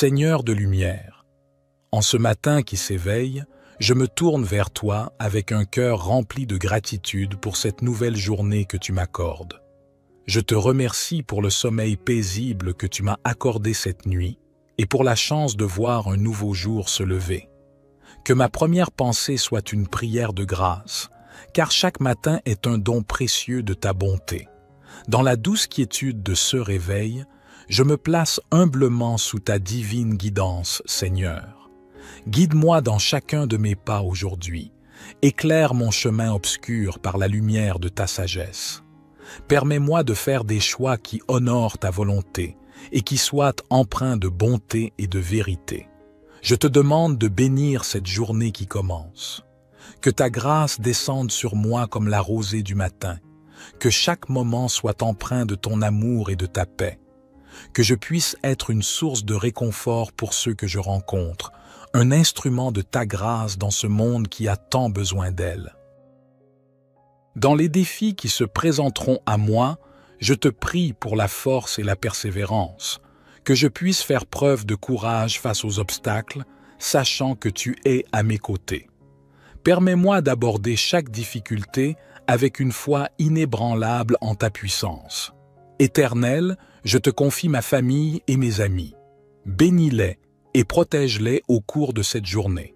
Seigneur de lumière, en ce matin qui s'éveille, je me tourne vers toi avec un cœur rempli de gratitude pour cette nouvelle journée que tu m'accordes. Je te remercie pour le sommeil paisible que tu m'as accordé cette nuit et pour la chance de voir un nouveau jour se lever. Que ma première pensée soit une prière de grâce, car chaque matin est un don précieux de ta bonté. Dans la douce quiétude de ce réveil, je me place humblement sous ta divine guidance, Seigneur. Guide-moi dans chacun de mes pas aujourd'hui. Éclaire mon chemin obscur par la lumière de ta sagesse. Permets-moi de faire des choix qui honorent ta volonté et qui soient empreints de bonté et de vérité. Je te demande de bénir cette journée qui commence. Que ta grâce descende sur moi comme la rosée du matin. Que chaque moment soit empreint de ton amour et de ta paix. Que je puisse être une source de réconfort pour ceux que je rencontre, un instrument de ta grâce dans ce monde qui a tant besoin d'elle. Dans les défis qui se présenteront à moi, je te prie pour la force et la persévérance, que je puisse faire preuve de courage face aux obstacles, sachant que tu es à mes côtés. Permets-moi d'aborder chaque difficulté avec une foi inébranlable en ta puissance. Éternel, je te confie ma famille et mes amis. Bénis-les et protège-les au cours de cette journée.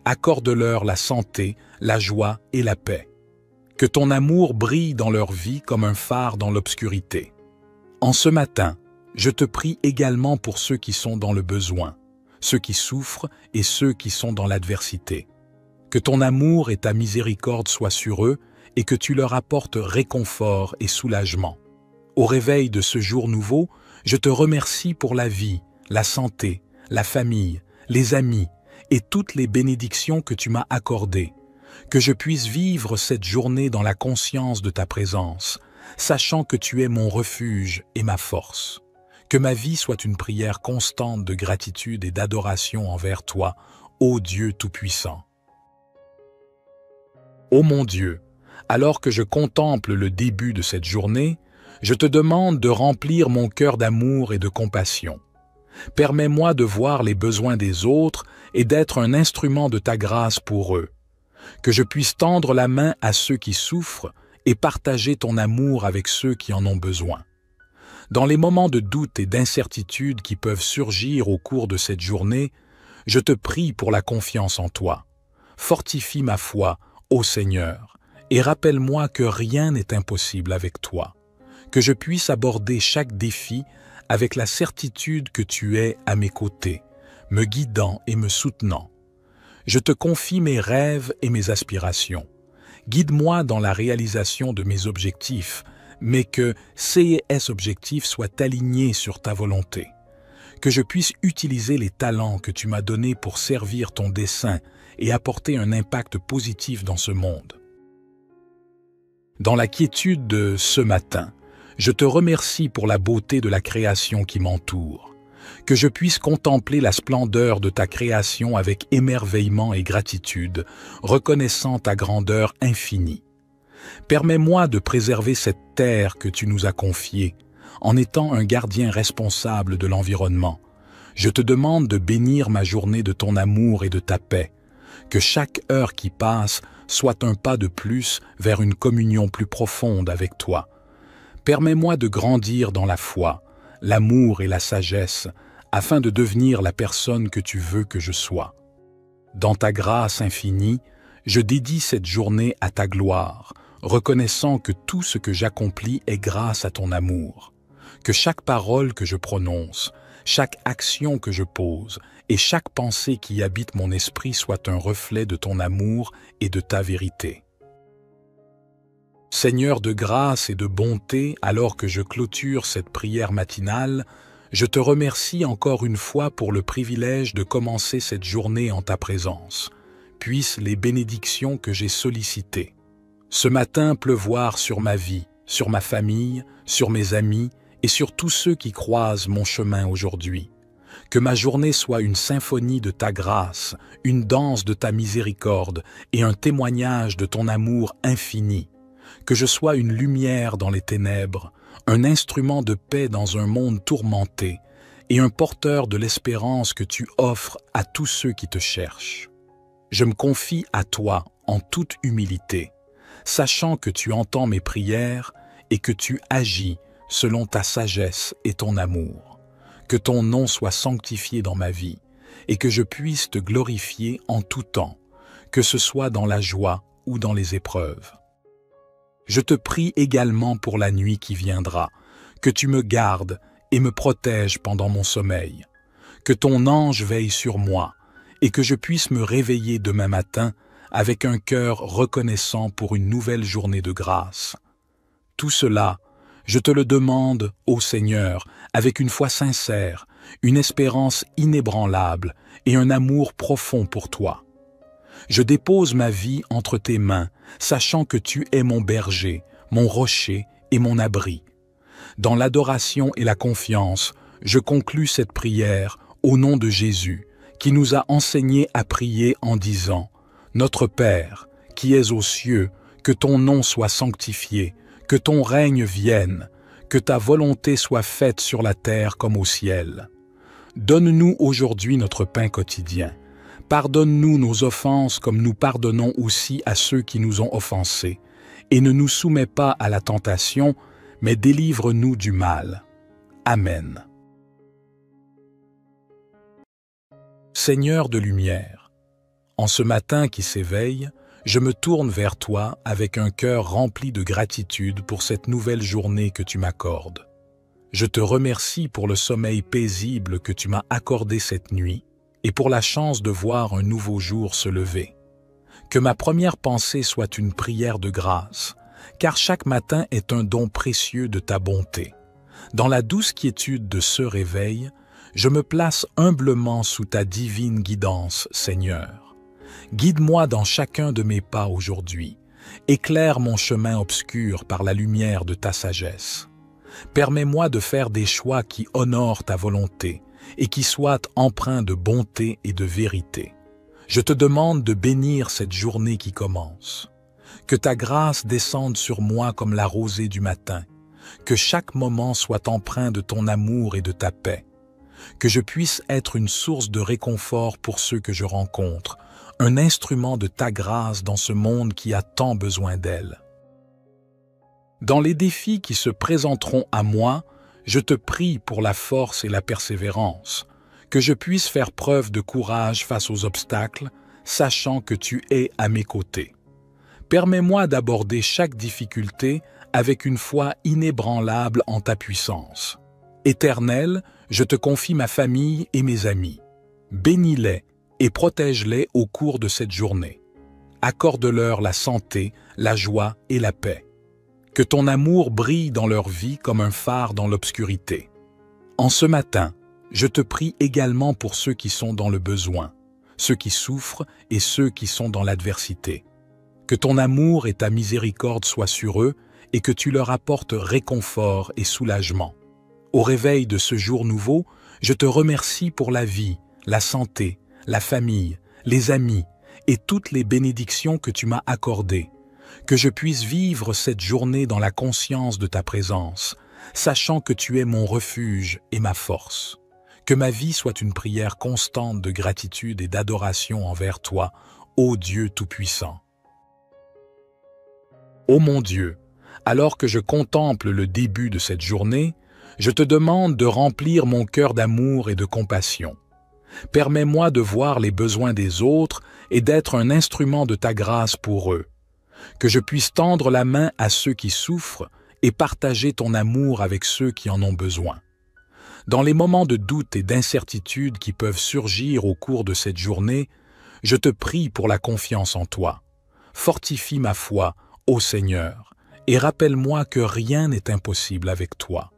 Accorde-leur la santé, la joie et la paix. Que ton amour brille dans leur vie comme un phare dans l'obscurité. En ce matin, je te prie également pour ceux qui sont dans le besoin, ceux qui souffrent et ceux qui sont dans l'adversité. Que ton amour et ta miséricorde soient sur eux et que tu leur apportes réconfort et soulagement. Au réveil de ce jour nouveau, je te remercie pour la vie, la santé, la famille, les amis et toutes les bénédictions que tu m'as accordées. Que je puisse vivre cette journée dans la conscience de ta présence, sachant que tu es mon refuge et ma force. Que ma vie soit une prière constante de gratitude et d'adoration envers toi, ô Dieu Tout-Puissant. Ô mon Dieu, alors que je contemple le début de cette journée, je te demande de remplir mon cœur d'amour et de compassion. Permets-moi de voir les besoins des autres et d'être un instrument de ta grâce pour eux. Que je puisse tendre la main à ceux qui souffrent et partager ton amour avec ceux qui en ont besoin. Dans les moments de doute et d'incertitude qui peuvent surgir au cours de cette journée, je te prie pour la confiance en toi. Fortifie ma foi, ô Seigneur, et rappelle-moi que rien n'est impossible avec toi. Que je puisse aborder chaque défi avec la certitude que tu es à mes côtés, me guidant et me soutenant. Je te confie mes rêves et mes aspirations. Guide-moi dans la réalisation de mes objectifs, mais que ces objectifs soient alignés sur ta volonté. Que je puisse utiliser les talents que tu m'as donnés pour servir ton dessein et apporter un impact positif dans ce monde. Dans la quiétude de ce matin, je te remercie pour la beauté de la création qui m'entoure. Que je puisse contempler la splendeur de ta création avec émerveillement et gratitude, reconnaissant ta grandeur infinie. Permets-moi de préserver cette terre que tu nous as confiée, en étant un gardien responsable de l'environnement. Je te demande de bénir ma journée de ton amour et de ta paix. Que chaque heure qui passe soit un pas de plus vers une communion plus profonde avec toi. Permets-moi de grandir dans la foi, l'amour et la sagesse, afin de devenir la personne que tu veux que je sois. Dans ta grâce infinie, je dédie cette journée à ta gloire, reconnaissant que tout ce que j'accomplis est grâce à ton amour. Que chaque parole que je prononce, chaque action que je pose et chaque pensée qui habite mon esprit soit un reflet de ton amour et de ta vérité. Seigneur de grâce et de bonté, alors que je clôture cette prière matinale, je te remercie encore une fois pour le privilège de commencer cette journée en ta présence. Puissent les bénédictions que j'ai sollicitées ce matin pleuvoir sur ma vie, sur ma famille, sur mes amis et sur tous ceux qui croisent mon chemin aujourd'hui. Que ma journée soit une symphonie de ta grâce, une danse de ta miséricorde et un témoignage de ton amour infini. Que je sois une lumière dans les ténèbres, un instrument de paix dans un monde tourmenté, et un porteur de l'espérance que tu offres à tous ceux qui te cherchent. Je me confie à toi en toute humilité, sachant que tu entends mes prières et que tu agis selon ta sagesse et ton amour. Que ton nom soit sanctifié dans ma vie et que je puisse te glorifier en tout temps, que ce soit dans la joie ou dans les épreuves. Je te prie également pour la nuit qui viendra, que tu me gardes et me protèges pendant mon sommeil, que ton ange veille sur moi et que je puisse me réveiller demain matin avec un cœur reconnaissant pour une nouvelle journée de grâce. Tout cela, je te le demande, ô Seigneur, avec une foi sincère, une espérance inébranlable et un amour profond pour toi. Je dépose ma vie entre tes mains, sachant que tu es mon berger, mon rocher et mon abri. Dans l'adoration et la confiance, je conclus cette prière au nom de Jésus, qui nous a enseigné à prier en disant « Notre Père, qui es aux cieux, que ton nom soit sanctifié, que ton règne vienne, que ta volonté soit faite sur la terre comme au ciel. Donne-nous aujourd'hui notre pain quotidien. Pardonne-nous nos offenses comme nous pardonnons aussi à ceux qui nous ont offensés. Et ne nous soumets pas à la tentation, mais délivre-nous du mal. Amen. Seigneur de lumière, en ce matin qui s'éveille, je me tourne vers toi avec un cœur rempli de gratitude pour cette nouvelle journée que tu m'accordes. Je te remercie pour le sommeil paisible que tu m'as accordé cette nuit et pour la chance de voir un nouveau jour se lever. Que ma première pensée soit une prière de grâce, car chaque matin est un don précieux de ta bonté. Dans la douce quiétude de ce réveil, je me place humblement sous ta divine guidance, Seigneur. Guide-moi dans chacun de mes pas aujourd'hui. Éclaire mon chemin obscur par la lumière de ta sagesse. Permets-moi de faire des choix qui honorent ta volonté et qui soient empreints de bonté et de vérité. Je te demande de bénir cette journée qui commence. Que ta grâce descende sur moi comme la rosée du matin. Que chaque moment soit empreint de ton amour et de ta paix. Que je puisse être une source de réconfort pour ceux que je rencontre, un instrument de ta grâce dans ce monde qui a tant besoin d'elle. Dans les défis qui se présenteront à moi, je te prie pour la force et la persévérance, que je puisse faire preuve de courage face aux obstacles, sachant que tu es à mes côtés. Permets-moi d'aborder chaque difficulté avec une foi inébranlable en ta puissance. Éternel, je te confie ma famille et mes amis. Bénis-les et protège-les au cours de cette journée. Accorde-leur la santé, la joie et la paix. Que ton amour brille dans leur vie comme un phare dans l'obscurité. En ce matin, je te prie également pour ceux qui sont dans le besoin, ceux qui souffrent et ceux qui sont dans l'adversité. Que ton amour et ta miséricorde soient sur eux et que tu leur apportes réconfort et soulagement. Au réveil de ce jour nouveau, je te remercie pour la vie, la santé, la famille, les amis et toutes les bénédictions que tu m'as accordées. Que je puisse vivre cette journée dans la conscience de ta présence, sachant que tu es mon refuge et ma force. Que ma vie soit une prière constante de gratitude et d'adoration envers toi, ô Dieu Tout-Puissant. Ô mon Dieu, alors que je contemple le début de cette journée, je te demande de remplir mon cœur d'amour et de compassion. Permets-moi de voir les besoins des autres et d'être un instrument de ta grâce pour eux. Que je puisse tendre la main à ceux qui souffrent et partager ton amour avec ceux qui en ont besoin. Dans les moments de doute et d'incertitude qui peuvent surgir au cours de cette journée, je te prie pour la confiance en toi. Fortifie ma foi, ô Seigneur, et rappelle-moi que rien n'est impossible avec toi.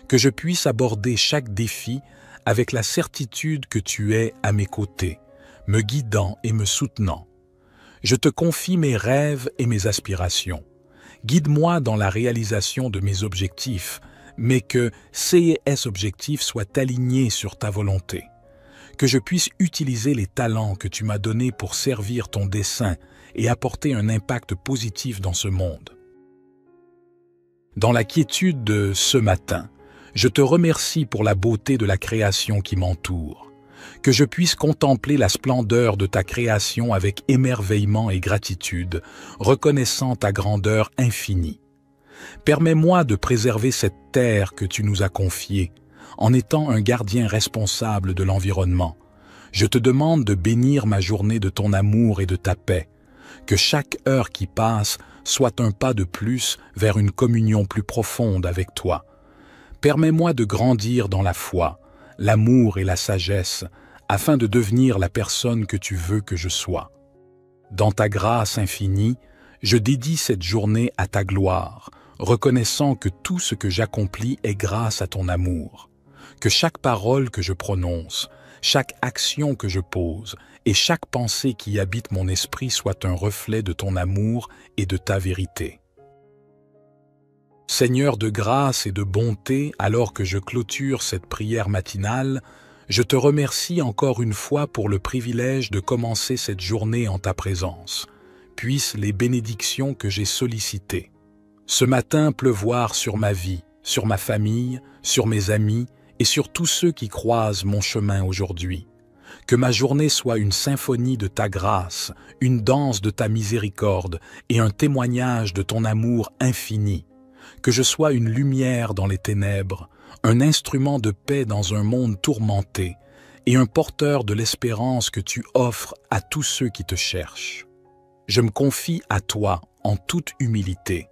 Que je puisse aborder chaque défi avec la certitude que tu es à mes côtés, me guidant et me soutenant. Je te confie mes rêves et mes aspirations. Guide-moi dans la réalisation de mes objectifs, mais que ces objectifs soient alignés sur ta volonté. Que je puisse utiliser les talents que tu m'as donnés pour servir ton dessein et apporter un impact positif dans ce monde. Dans la quiétude de ce matin, Je te remercie pour la beauté de la création qui m'entoure. Que je puisse contempler la splendeur de ta création avec émerveillement et gratitude, reconnaissant ta grandeur infinie. Permets-moi de préserver cette terre que tu nous as confiée, en étant un gardien responsable de l'environnement. Je te demande de bénir ma journée de ton amour et de ta paix. Que chaque heure qui passe soit un pas de plus vers une communion plus profonde avec toi. Permets-moi de grandir dans la foi, l'amour et la sagesse, afin de devenir la personne que tu veux que je sois. Dans ta grâce infinie, je dédie cette journée à ta gloire, reconnaissant que tout ce que j'accomplis est grâce à ton amour. Que chaque parole que je prononce, chaque action que je pose et chaque pensée qui habite mon esprit soit un reflet de ton amour et de ta vérité. Seigneur de grâce et de bonté, alors que je clôture cette prière matinale, je te remercie encore une fois pour le privilège de commencer cette journée en ta présence. Puissent les bénédictions que j'ai sollicitées ce matin pleuvoir sur ma vie, sur ma famille, sur mes amis et sur tous ceux qui croisent mon chemin aujourd'hui. Que ma journée soit une symphonie de ta grâce, une danse de ta miséricorde et un témoignage de ton amour infini. Que je sois une lumière dans les ténèbres, un instrument de paix dans un monde tourmenté et un porteur de l'espérance que tu offres à tous ceux qui te cherchent. Je me confie à toi en toute humilité,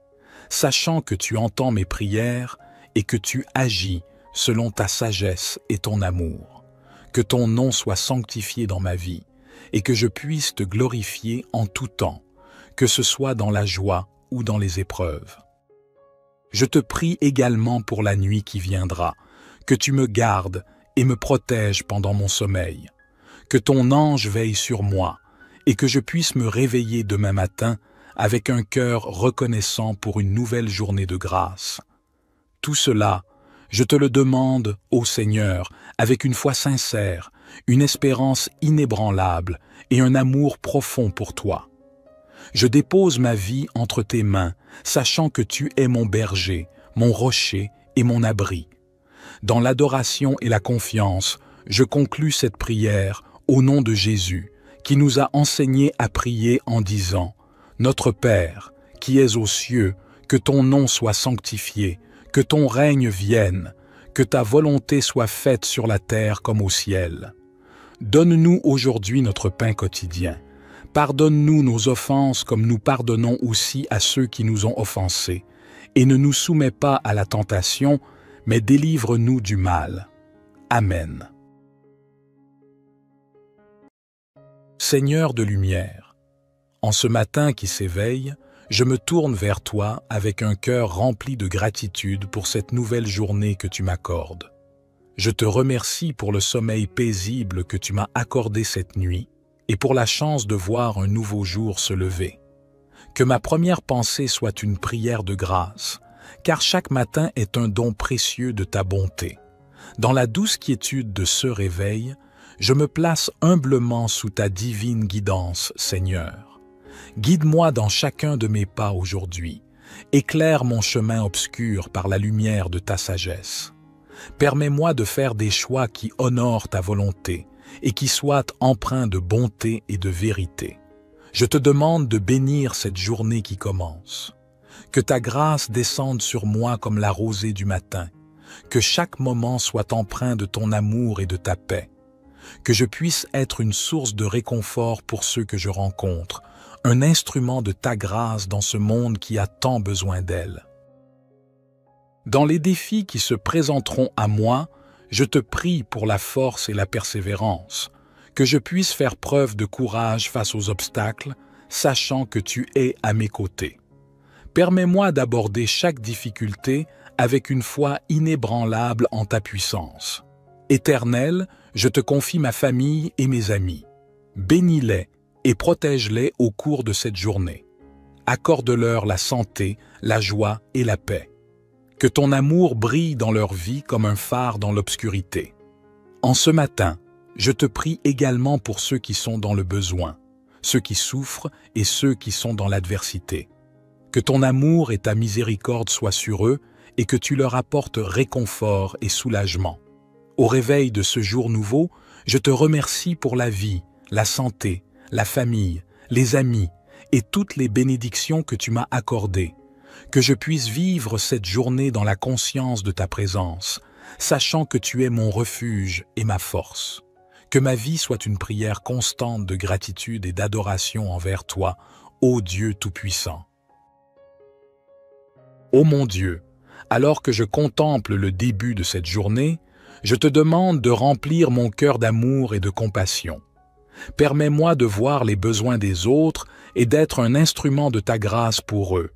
sachant que tu entends mes prières et que tu agis selon ta sagesse et ton amour. Que ton nom soit sanctifié dans ma vie et que je puisse te glorifier en tout temps, que ce soit dans la joie ou dans les épreuves. Je te prie également pour la nuit qui viendra, que tu me gardes et me protèges pendant mon sommeil, que ton ange veille sur moi et que je puisse me réveiller demain matin avec un cœur reconnaissant pour une nouvelle journée de grâce. Tout cela, je te le demande, ô Seigneur, avec une foi sincère, une espérance inébranlable et un amour profond pour toi. Je dépose ma vie entre tes mains, sachant que tu es mon berger, mon rocher et mon abri. Dans l'adoration et la confiance, je conclus cette prière au nom de Jésus, qui nous a enseigné à prier en disant « Notre Père, qui es aux cieux, que ton nom soit sanctifié, que ton règne vienne, que ta volonté soit faite sur la terre comme au ciel. Donne-nous aujourd'hui notre pain quotidien. Pardonne-nous nos offenses comme nous pardonnons aussi à ceux qui nous ont offensés. Et ne nous soumets pas à la tentation, mais délivre-nous du mal. Amen. Seigneur de lumière, en ce matin qui s'éveille, je me tourne vers toi avec un cœur rempli de gratitude pour cette nouvelle journée que tu m'accordes. Je te remercie pour le sommeil paisible que tu m'as accordé cette nuit et pour la chance de voir un nouveau jour se lever. Que ma première pensée soit une prière de grâce, car chaque matin est un don précieux de ta bonté. Dans la douce quiétude de ce réveil, je me place humblement sous ta divine guidance, Seigneur. Guide-moi dans chacun de mes pas aujourd'hui. Éclaire mon chemin obscur par la lumière de ta sagesse. Permets-moi de faire des choix qui honorent ta volonté et qui soient empreints de bonté et de vérité. Je te demande de bénir cette journée qui commence. Que ta grâce descende sur moi comme la rosée du matin. Que chaque moment soit empreint de ton amour et de ta paix. Que je puisse être une source de réconfort pour ceux que je rencontre, un instrument de ta grâce dans ce monde qui a tant besoin d'elle. Dans les défis qui se présenteront à moi, je te prie pour la force et la persévérance, que je puisse faire preuve de courage face aux obstacles, sachant que tu es à mes côtés. Permets-moi d'aborder chaque difficulté avec une foi inébranlable en ta puissance. Éternel, je te confie ma famille et mes amis. Bénis-les et protège-les au cours de cette journée. Accorde-leur la santé, la joie et la paix. Que ton amour brille dans leur vie comme un phare dans l'obscurité. En ce matin, je te prie également pour ceux qui sont dans le besoin, ceux qui souffrent et ceux qui sont dans l'adversité. Que ton amour et ta miséricorde soient sur eux et que tu leur apportes réconfort et soulagement. Au réveil de ce jour nouveau, je te remercie pour la vie, la santé, la famille, les amis et toutes les bénédictions que tu m'as accordées. Que je puisse vivre cette journée dans la conscience de ta présence, sachant que tu es mon refuge et ma force. Que ma vie soit une prière constante de gratitude et d'adoration envers toi, ô Dieu Tout-Puissant. Ô mon Dieu, alors que je contemple le début de cette journée, je te demande de remplir mon cœur d'amour et de compassion. Permets-moi de voir les besoins des autres et d'être un instrument de ta grâce pour eux.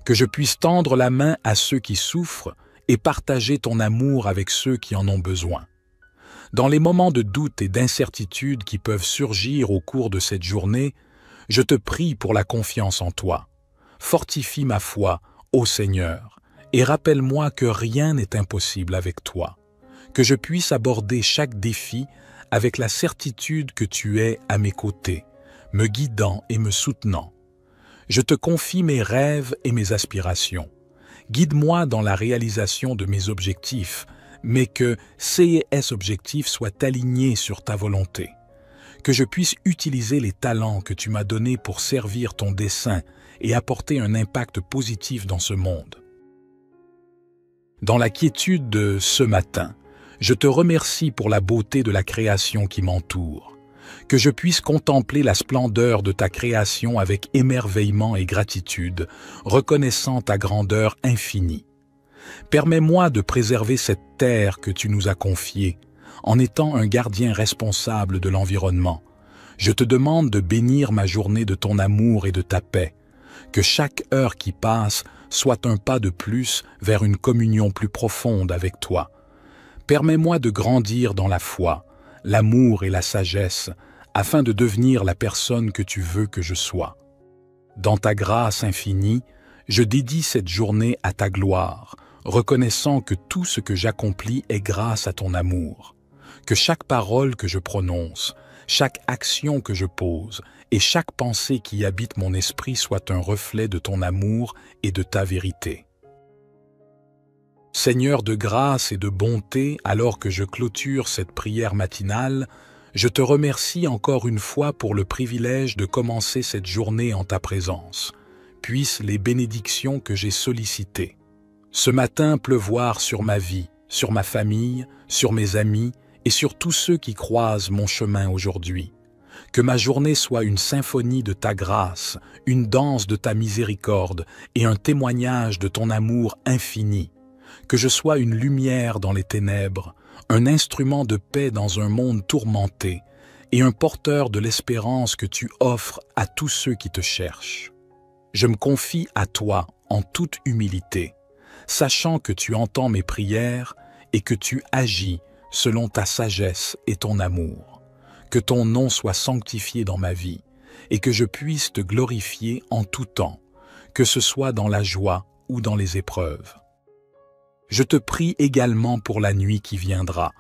Que je puisse tendre la main à ceux qui souffrent et partager ton amour avec ceux qui en ont besoin. Dans les moments de doute et d'incertitude qui peuvent surgir au cours de cette journée, je te prie pour la confiance en toi. Fortifie ma foi, ô Seigneur, et rappelle-moi que rien n'est impossible avec toi. Que je puisse aborder chaque défi avec la certitude que tu es à mes côtés, me guidant et me soutenant. Je te confie mes rêves et mes aspirations. Guide-moi dans la réalisation de mes objectifs, mais que ces objectifs soient alignés sur ta volonté. Que je puisse utiliser les talents que tu m'as donnés pour servir ton dessein et apporter un impact positif dans ce monde. Dans la quiétude de ce matin, je te remercie pour la beauté de la création qui m'entoure. Que je puisse contempler la splendeur de ta création avec émerveillement et gratitude, reconnaissant ta grandeur infinie. Permets-moi de préserver cette terre que tu nous as confiée, en étant un gardien responsable de l'environnement. Je te demande de bénir ma journée de ton amour et de ta paix. Que chaque heure qui passe soit un pas de plus vers une communion plus profonde avec toi. Permets-moi de grandir dans la foi, l'amour et la sagesse, afin de devenir la personne que tu veux que je sois. Dans ta grâce infinie, je dédie cette journée à ta gloire, reconnaissant que tout ce que j'accomplis est grâce à ton amour. Que chaque parole que je prononce, chaque action que je pose et chaque pensée qui habite mon esprit soit un reflet de ton amour et de ta vérité. Seigneur de grâce et de bonté, alors que je clôture cette prière matinale, je te remercie encore une fois pour le privilège de commencer cette journée en ta présence. Puissent les bénédictions que j'ai sollicitées ce matin pleuvoir sur ma vie, sur ma famille, sur mes amis et sur tous ceux qui croisent mon chemin aujourd'hui. Que ma journée soit une symphonie de ta grâce, une danse de ta miséricorde et un témoignage de ton amour infini. Que je sois une lumière dans les ténèbres, un instrument de paix dans un monde tourmenté et un porteur de l'espérance que tu offres à tous ceux qui te cherchent. Je me confie à toi en toute humilité, sachant que tu entends mes prières et que tu agis selon ta sagesse et ton amour. Que ton nom soit sanctifié dans ma vie et que je puisse te glorifier en tout temps, que ce soit dans la joie ou dans les épreuves. Je te prie également pour la nuit qui viendra,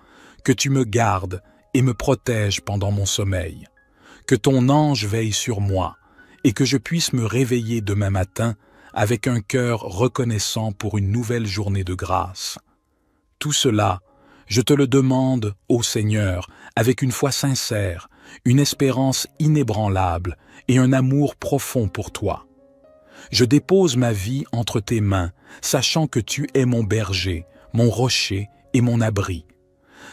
que tu me gardes et me protèges pendant mon sommeil, que ton ange veille sur moi et que je puisse me réveiller demain matin avec un cœur reconnaissant pour une nouvelle journée de grâce. Tout cela, je te le demande, ô Seigneur, avec une foi sincère, une espérance inébranlable et un amour profond pour toi. Je dépose ma vie entre tes mains, sachant que tu es mon berger, mon rocher et mon abri.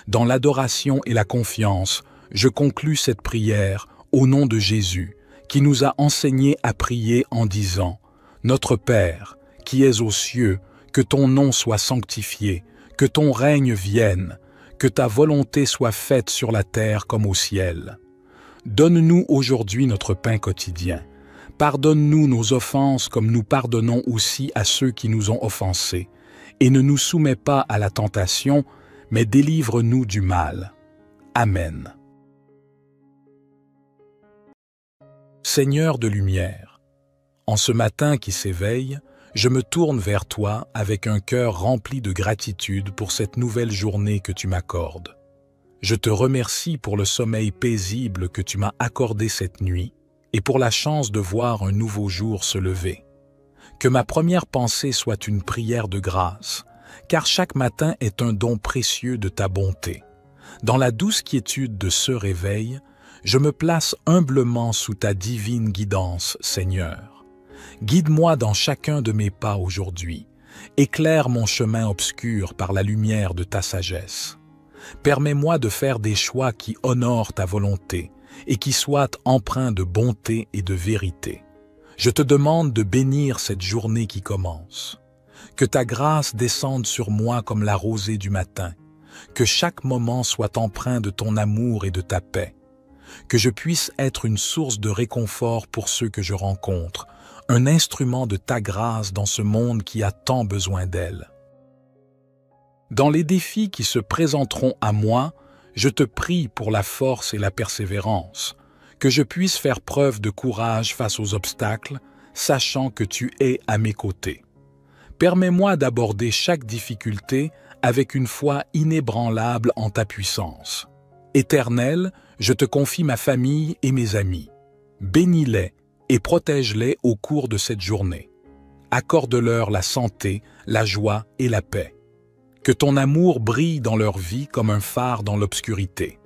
Dans l'adoration et la confiance, je conclus cette prière au nom de Jésus, qui nous a enseigné à prier en disant « Notre Père, qui es aux cieux, que ton nom soit sanctifié, que ton règne vienne, que ta volonté soit faite sur la terre comme au ciel. Donne-nous aujourd'hui notre pain quotidien. Pardonne-nous nos offenses comme nous pardonnons aussi à ceux qui nous ont offensés. Et ne nous soumets pas à la tentation, mais délivre-nous du mal. Amen. Seigneur de lumière, en ce matin qui s'éveille, je me tourne vers toi avec un cœur rempli de gratitude pour cette nouvelle journée que tu m'accordes. Je te remercie pour le sommeil paisible que tu m'as accordé cette nuit et pour la chance de voir un nouveau jour se lever. Que ma première pensée soit une prière de grâce, car chaque matin est un don précieux de ta bonté. Dans la douce quiétude de ce réveil, je me place humblement sous ta divine guidance, Seigneur. Guide-moi dans chacun de mes pas aujourd'hui. Éclaire mon chemin obscur par la lumière de ta sagesse. Permets-moi de faire des choix qui honorent ta volonté et qui soient empreints de bonté et de vérité. Je te demande de bénir cette journée qui commence. Que ta grâce descende sur moi comme la rosée du matin. Que chaque moment soit empreint de ton amour et de ta paix. Que je puisse être une source de réconfort pour ceux que je rencontre, un instrument de ta grâce dans ce monde qui a tant besoin d'elle. Dans les défis qui se présenteront à moi, je te prie pour la force et la persévérance, que je puisse faire preuve de courage face aux obstacles, sachant que tu es à mes côtés. Permets-moi d'aborder chaque difficulté avec une foi inébranlable en ta puissance. Éternel, je te confie ma famille et mes amis. Bénis-les et protège-les au cours de cette journée. Accorde-leur la santé, la joie et la paix. Que ton amour brille dans leur vie comme un phare dans l'obscurité.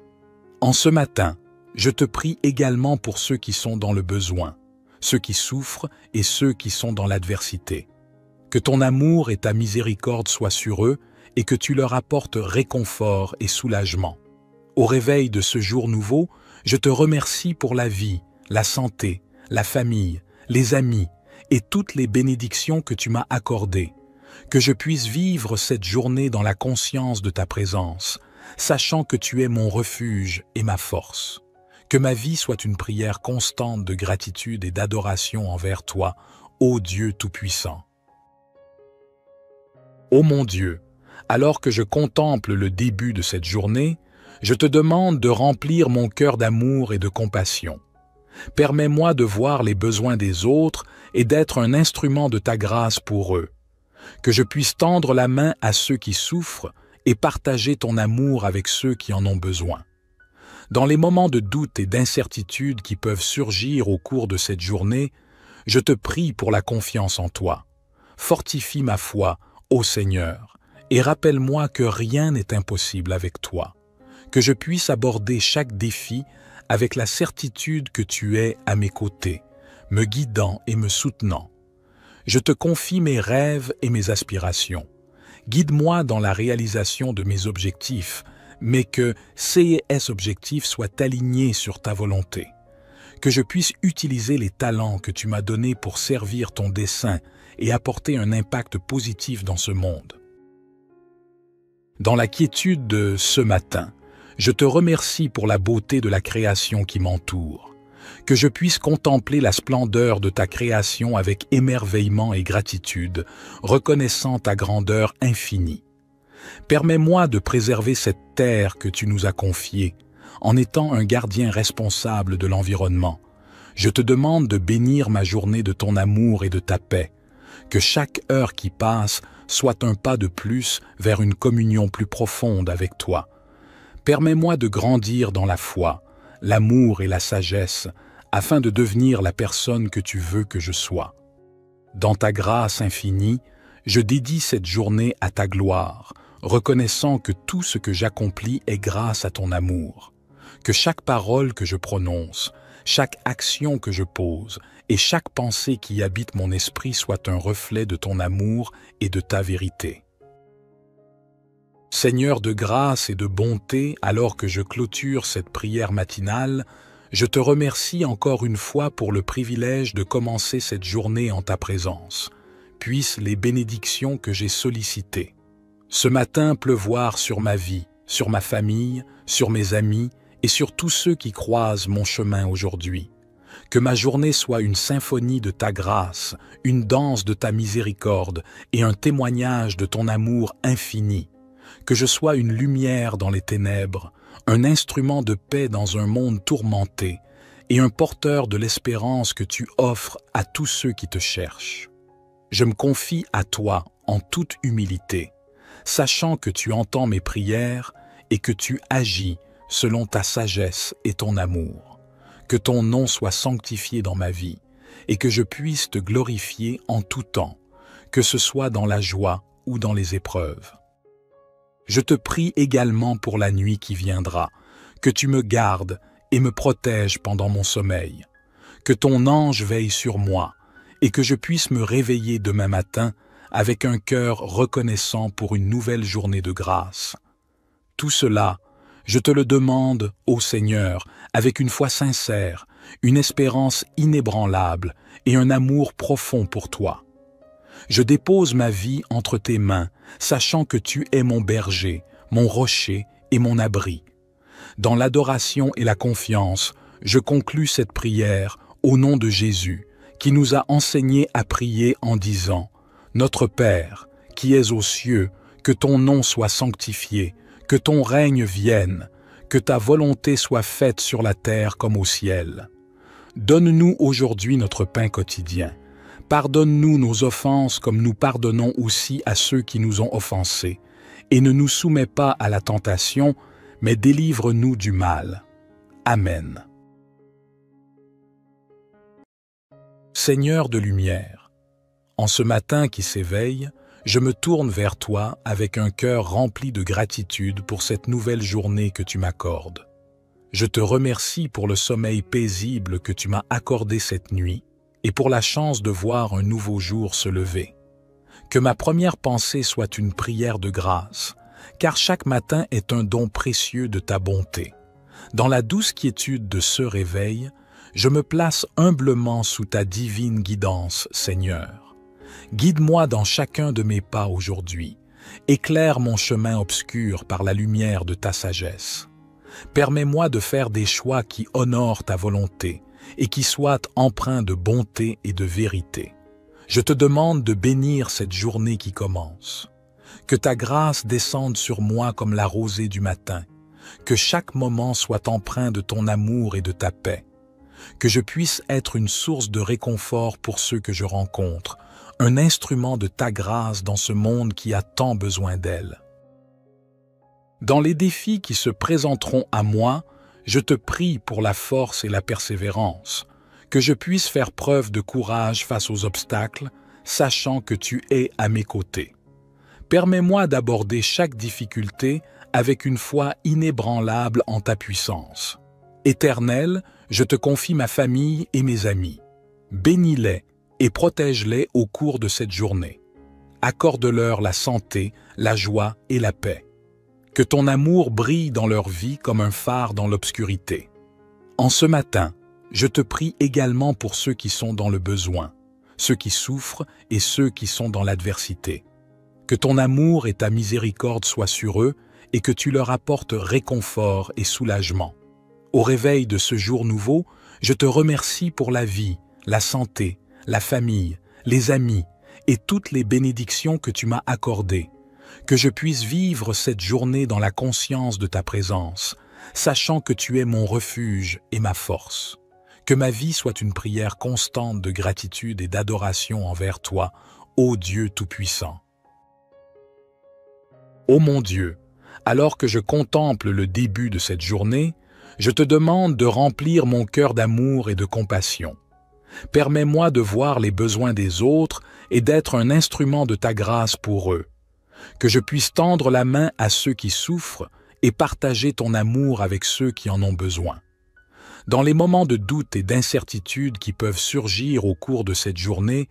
En ce matin, je te prie également pour ceux qui sont dans le besoin, ceux qui souffrent et ceux qui sont dans l'adversité. Que ton amour et ta miséricorde soient sur eux et que tu leur apportes réconfort et soulagement. Au réveil de ce jour nouveau, je te remercie pour la vie, la santé, la famille, les amis et toutes les bénédictions que tu m'as accordées. Que je puisse vivre cette journée dans la conscience de ta présence, sachant que tu es mon refuge et ma force. Que ma vie soit une prière constante de gratitude et d'adoration envers toi, ô Dieu Tout-Puissant. Ô mon Dieu, alors que je contemple le début de cette journée, je te demande de remplir mon cœur d'amour et de compassion. Permets-moi de voir les besoins des autres et d'être un instrument de ta grâce pour eux. Que je puisse tendre la main à ceux qui souffrent et partager ton amour avec ceux qui en ont besoin. Dans les moments de doute et d'incertitude qui peuvent surgir au cours de cette journée, je te prie pour la confiance en toi. Fortifie ma foi, ô Seigneur, et rappelle-moi que rien n'est impossible avec toi. Que je puisse aborder chaque défi avec la certitude que tu es à mes côtés, me guidant et me soutenant. Je te confie mes rêves et mes aspirations. Guide-moi dans la réalisation de mes objectifs, mais que ces objectifs soient alignés sur ta volonté. Que je puisse utiliser les talents que tu m'as donnés pour servir ton dessein et apporter un impact positif dans ce monde. Dans la quiétude de ce matin, je te remercie pour la beauté de la création qui m'entoure. Que je puisse contempler la splendeur de ta création avec émerveillement et gratitude, reconnaissant ta grandeur infinie. Permets-moi de préserver cette terre que tu nous as confiée, en étant un gardien responsable de l'environnement. Je te demande de bénir ma journée de ton amour et de ta paix. Que chaque heure qui passe soit un pas de plus vers une communion plus profonde avec toi. Permets-moi de grandir dans la foi, l'amour et la sagesse, afin de devenir la personne que tu veux que je sois. Dans ta grâce infinie, je dédie cette journée à ta gloire, reconnaissant que tout ce que j'accomplis est grâce à ton amour. Que chaque parole que je prononce, chaque action que je pose et chaque pensée qui habite mon esprit soit un reflet de ton amour et de ta vérité. Seigneur de grâce et de bonté, alors que je clôture cette prière matinale, je te remercie encore une fois pour le privilège de commencer cette journée en ta présence. Puissent les bénédictions que j'ai sollicitées ce matin pleuvoir sur ma vie, sur ma famille, sur mes amis et sur tous ceux qui croisent mon chemin aujourd'hui. Que ma journée soit une symphonie de ta grâce, une danse de ta miséricorde et un témoignage de ton amour infini. Que je sois une lumière dans les ténèbres, un instrument de paix dans un monde tourmenté et un porteur de l'espérance que tu offres à tous ceux qui te cherchent. Je me confie à toi en toute humilité, sachant que tu entends mes prières et que tu agis selon ta sagesse et ton amour. Que ton nom soit sanctifié dans ma vie et que je puisse te glorifier en tout temps, que ce soit dans la joie ou dans les épreuves. Je te prie également pour la nuit qui viendra, que tu me gardes et me protèges pendant mon sommeil, que ton ange veille sur moi et que je puisse me réveiller demain matin avec un cœur reconnaissant pour une nouvelle journée de grâce. Tout cela, je te le demande, ô Seigneur, avec une foi sincère, une espérance inébranlable et un amour profond pour toi. Je dépose ma vie entre tes mains, sachant que tu es mon berger, mon rocher et mon abri. Dans l'adoration et la confiance, je conclus cette prière au nom de Jésus, qui nous a enseigné à prier en disant « Notre Père, qui es aux cieux, que ton nom soit sanctifié, que ton règne vienne, que ta volonté soit faite sur la terre comme au ciel. Donne-nous aujourd'hui notre pain quotidien. Pardonne-nous nos offenses comme nous pardonnons aussi à ceux qui nous ont offensés. Et ne nous soumets pas à la tentation, mais délivre-nous du mal. Amen. Seigneur de lumière, en ce matin qui s'éveille, je me tourne vers toi avec un cœur rempli de gratitude pour cette nouvelle journée que tu m'accordes. Je te remercie pour le sommeil paisible que tu m'as accordé cette nuit et pour la chance de voir un nouveau jour se lever. Que ma première pensée soit une prière de grâce, car chaque matin est un don précieux de ta bonté. Dans la douce quiétude de ce réveil, je me place humblement sous ta divine guidance, Seigneur. Guide-moi dans chacun de mes pas aujourd'hui. Éclaire mon chemin obscur par la lumière de ta sagesse. Permets-moi de faire des choix qui honorent ta volonté et qui soient empreints de bonté et de vérité. Je te demande de bénir cette journée qui commence. Que ta grâce descende sur moi comme la rosée du matin. Que chaque moment soit empreint de ton amour et de ta paix. Que je puisse être une source de réconfort pour ceux que je rencontre, un instrument de ta grâce dans ce monde qui a tant besoin d'elle. Dans les défis qui se présenteront à moi, je te prie pour la force et la persévérance, que je puisse faire preuve de courage face aux obstacles, sachant que tu es à mes côtés. Permets-moi d'aborder chaque difficulté avec une foi inébranlable en ta puissance. Éternel, je te confie ma famille et mes amis. Bénis-les et protège-les au cours de cette journée. Accorde-leur la santé, la joie et la paix. Que ton amour brille dans leur vie comme un phare dans l'obscurité. En ce matin, je te prie également pour ceux qui sont dans le besoin, ceux qui souffrent et ceux qui sont dans l'adversité. Que ton amour et ta miséricorde soient sur eux et que tu leur apportes réconfort et soulagement. Au réveil de ce jour nouveau, je te remercie pour la vie, la santé, la famille, les amis et toutes les bénédictions que tu m'as accordées. Que je puisse vivre cette journée dans la conscience de ta présence, sachant que tu es mon refuge et ma force. Que ma vie soit une prière constante de gratitude et d'adoration envers toi, ô Dieu Tout-Puissant. Ô mon Dieu, alors que je contemple le début de cette journée, je te demande de remplir mon cœur d'amour et de compassion. Permets-moi de voir les besoins des autres et d'être un instrument de ta grâce pour eux. Que je puisse tendre la main à ceux qui souffrent et partager ton amour avec ceux qui en ont besoin. Dans les moments de doute et d'incertitude qui peuvent surgir au cours de cette journée,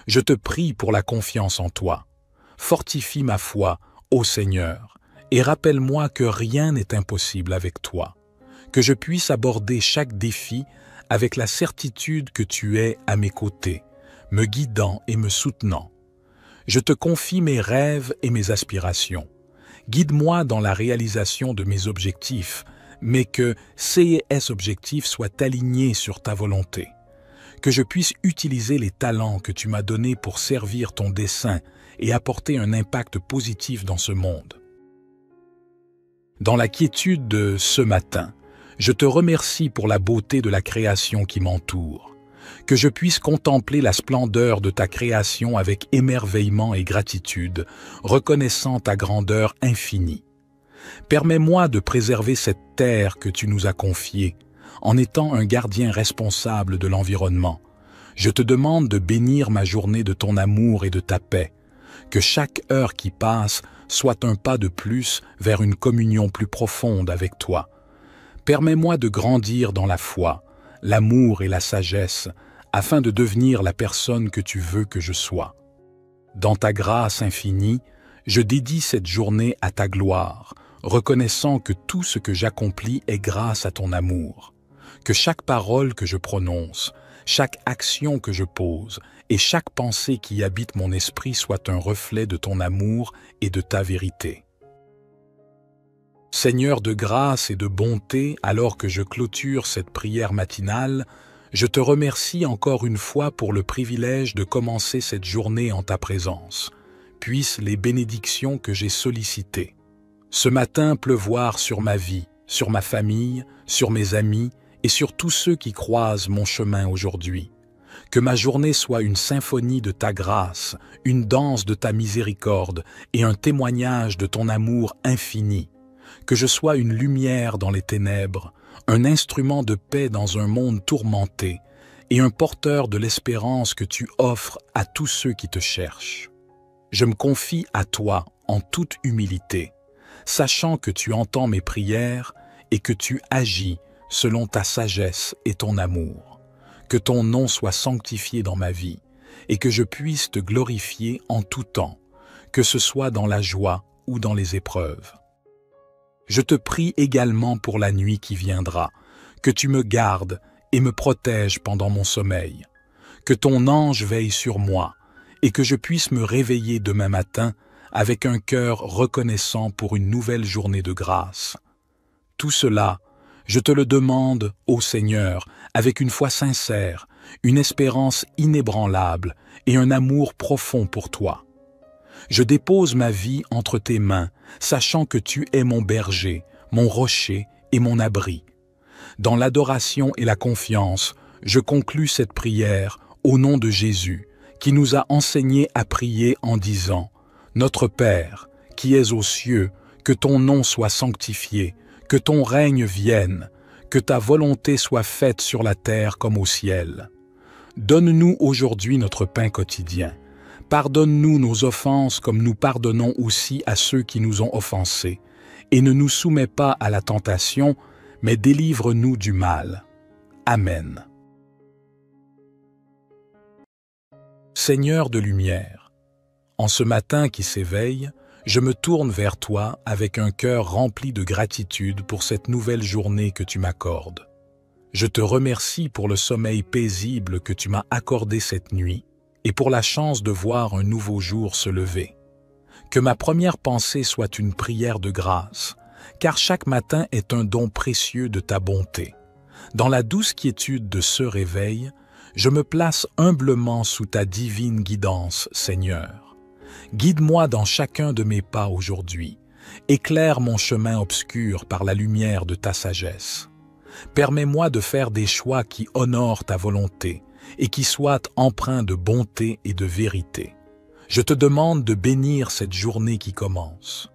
je te prie pour la confiance en toi. Fortifie ma foi, ô Seigneur, et rappelle-moi que rien n'est impossible avec toi. Que je puisse aborder chaque défi avec la certitude que tu es à mes côtés, me guidant et me soutenant. Je te confie mes rêves et mes aspirations. Guide-moi dans la réalisation de mes objectifs, mais que ces objectifs soient alignés sur ta volonté. Que je puisse utiliser les talents que tu m'as donnés pour servir ton dessein et apporter un impact positif dans ce monde. Dans la quiétude de ce matin, je te remercie pour la beauté de la création qui m'entoure. Que je puisse contempler la splendeur de ta création avec émerveillement et gratitude, reconnaissant ta grandeur infinie. Permets-moi de préserver cette terre que tu nous as confiée, en étant un gardien responsable de l'environnement. Je te demande de bénir ma journée de ton amour et de ta paix, que chaque heure qui passe soit un pas de plus vers une communion plus profonde avec toi. Permets-moi de grandir dans la foi, l'amour et la sagesse, afin de devenir la personne que tu veux que je sois. Dans ta grâce infinie, je dédie cette journée à ta gloire, reconnaissant que tout ce que j'accomplis est grâce à ton amour. Que chaque parole que je prononce, chaque action que je pose et chaque pensée qui habite mon esprit soit un reflet de ton amour et de ta vérité. Seigneur de grâce et de bonté, alors que je clôture cette prière matinale, je te remercie encore une fois pour le privilège de commencer cette journée en ta présence. Puissent les bénédictions que j'ai sollicitées ce matin pleuvoir sur ma vie, sur ma famille, sur mes amis et sur tous ceux qui croisent mon chemin aujourd'hui. Que ma journée soit une symphonie de ta grâce, une danse de ta miséricorde et un témoignage de ton amour infini. Que je sois une lumière dans les ténèbres, un instrument de paix dans un monde tourmenté et un porteur de l'espérance que tu offres à tous ceux qui te cherchent. Je me confie à toi en toute humilité, sachant que tu entends mes prières et que tu agis selon ta sagesse et ton amour. Que ton nom soit sanctifié dans ma vie et que je puisse te glorifier en tout temps, que ce soit dans la joie ou dans les épreuves. Je te prie également pour la nuit qui viendra, que tu me gardes et me protèges pendant mon sommeil, que ton ange veille sur moi et que je puisse me réveiller demain matin avec un cœur reconnaissant pour une nouvelle journée de grâce. Tout cela, je te le demande, ô Seigneur, avec une foi sincère, une espérance inébranlable et un amour profond pour toi. Je dépose ma vie entre tes mains, sachant que tu es mon berger, mon rocher et mon abri. Dans l'adoration et la confiance, je conclus cette prière au nom de Jésus, qui nous a enseigné à prier en disant « Notre Père, qui es aux cieux, que ton nom soit sanctifié, que ton règne vienne, que ta volonté soit faite sur la terre comme au ciel. Donne-nous aujourd'hui notre pain quotidien. Pardonne-nous nos offenses comme nous pardonnons aussi à ceux qui nous ont offensés. Et ne nous soumets pas à la tentation, mais délivre-nous du mal. Amen. Seigneur de lumière, en ce matin qui s'éveille, je me tourne vers toi avec un cœur rempli de gratitude pour cette nouvelle journée que tu m'accordes. Je te remercie pour le sommeil paisible que tu m'as accordé cette nuit et pour la chance de voir un nouveau jour se lever. Que ma première pensée soit une prière de grâce, car chaque matin est un don précieux de ta bonté. Dans la douce quiétude de ce réveil, je me place humblement sous ta divine guidance, Seigneur. Guide-moi dans chacun de mes pas aujourd'hui. Éclaire mon chemin obscur par la lumière de ta sagesse. Permets-moi de faire des choix qui honorent ta volonté et qui soient empreints de bonté et de vérité. Je te demande de bénir cette journée qui commence.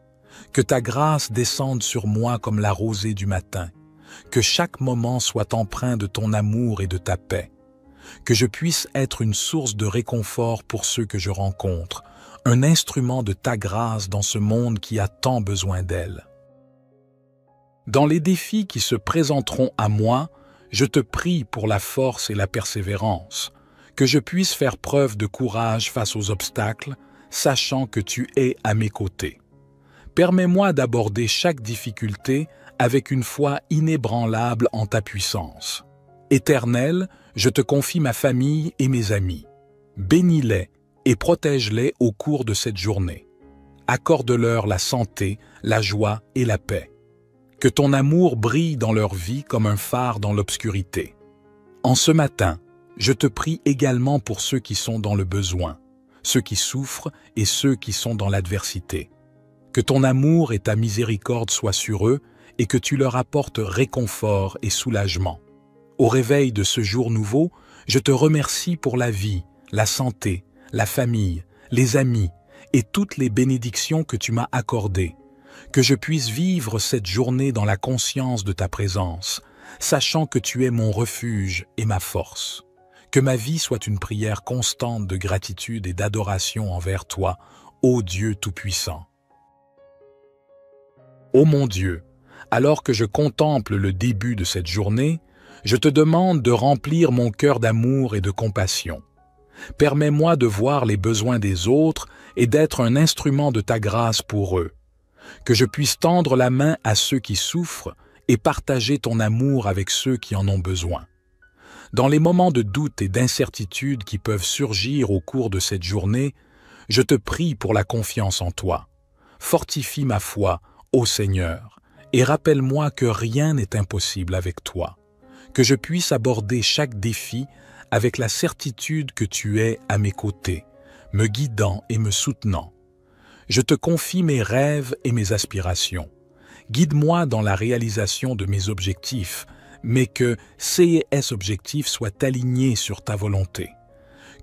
Que ta grâce descende sur moi comme la rosée du matin. Que chaque moment soit empreint de ton amour et de ta paix. Que je puisse être une source de réconfort pour ceux que je rencontre, un instrument de ta grâce dans ce monde qui a tant besoin d'elle. Dans les défis qui se présenteront à moi, je te prie pour la force et la persévérance, que je puisse faire preuve de courage face aux obstacles, sachant que tu es à mes côtés. Permets-moi d'aborder chaque difficulté avec une foi inébranlable en ta puissance. Éternel, je te confie ma famille et mes amis. Bénis-les et protège-les au cours de cette journée. Accorde-leur la santé, la joie et la paix. Que ton amour brille dans leur vie comme un phare dans l'obscurité. En ce matin, je te prie également pour ceux qui sont dans le besoin, ceux qui souffrent et ceux qui sont dans l'adversité. Que ton amour et ta miséricorde soient sur eux et que tu leur apportes réconfort et soulagement. Au réveil de ce jour nouveau, je te remercie pour la vie, la santé, la famille, les amis et toutes les bénédictions que tu m'as accordées. Que je puisse vivre cette journée dans la conscience de ta présence, sachant que tu es mon refuge et ma force. Que ma vie soit une prière constante de gratitude et d'adoration envers toi, ô Dieu Tout-Puissant. Ô mon Dieu, alors que je contemple le début de cette journée, je te demande de remplir mon cœur d'amour et de compassion. Permets-moi de voir les besoins des autres et d'être un instrument de ta grâce pour eux. Que je puisse tendre la main à ceux qui souffrent et partager ton amour avec ceux qui en ont besoin. Dans les moments de doute et d'incertitude qui peuvent surgir au cours de cette journée, je te prie pour la confiance en toi. Fortifie ma foi, ô Seigneur, et rappelle-moi que rien n'est impossible avec toi. Que je puisse aborder chaque défi avec la certitude que tu es à mes côtés, me guidant et me soutenant. Je te confie mes rêves et mes aspirations. Guide-moi dans la réalisation de mes objectifs, mais que ces objectifs soient alignés sur ta volonté.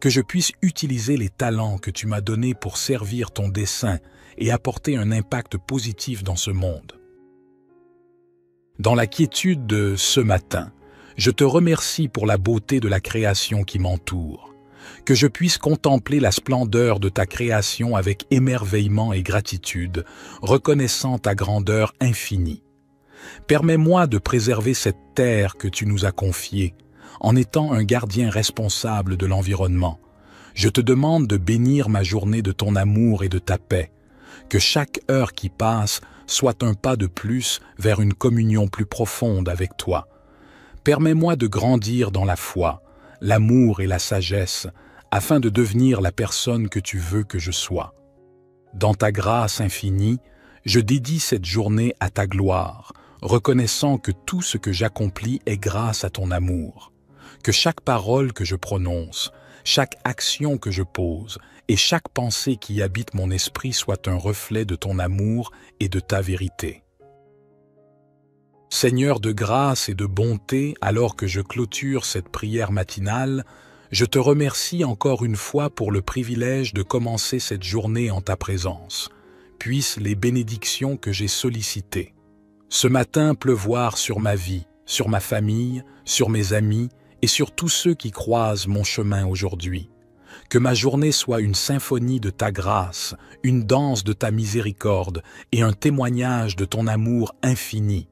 Que je puisse utiliser les talents que tu m'as donnés pour servir ton dessein et apporter un impact positif dans ce monde. Dans la quiétude de ce matin, je te remercie pour la beauté de la création qui m'entoure. Que je puisse contempler la splendeur de ta création avec émerveillement et gratitude, reconnaissant ta grandeur infinie. Permets-moi de préserver cette terre que tu nous as confiée, en étant un gardien responsable de l'environnement. Je te demande de bénir ma journée de ton amour et de ta paix. Que chaque heure qui passe soit un pas de plus vers une communion plus profonde avec toi. Permets-moi de grandir dans la foi, l'amour et la sagesse, afin de devenir la personne que tu veux que je sois. Dans ta grâce infinie, je dédie cette journée à ta gloire, reconnaissant que tout ce que j'accomplis est grâce à ton amour. Que chaque parole que je prononce, chaque action que je pose et chaque pensée qui habite mon esprit soit un reflet de ton amour et de ta vérité. Seigneur de grâce et de bonté, alors que je clôture cette prière matinale, je te remercie encore une fois pour le privilège de commencer cette journée en ta présence. Puissent les bénédictions que j'ai sollicitées ce matin pleuvoir sur ma vie, sur ma famille, sur mes amis et sur tous ceux qui croisent mon chemin aujourd'hui. Que ma journée soit une symphonie de ta grâce, une danse de ta miséricorde et un témoignage de ton amour infini.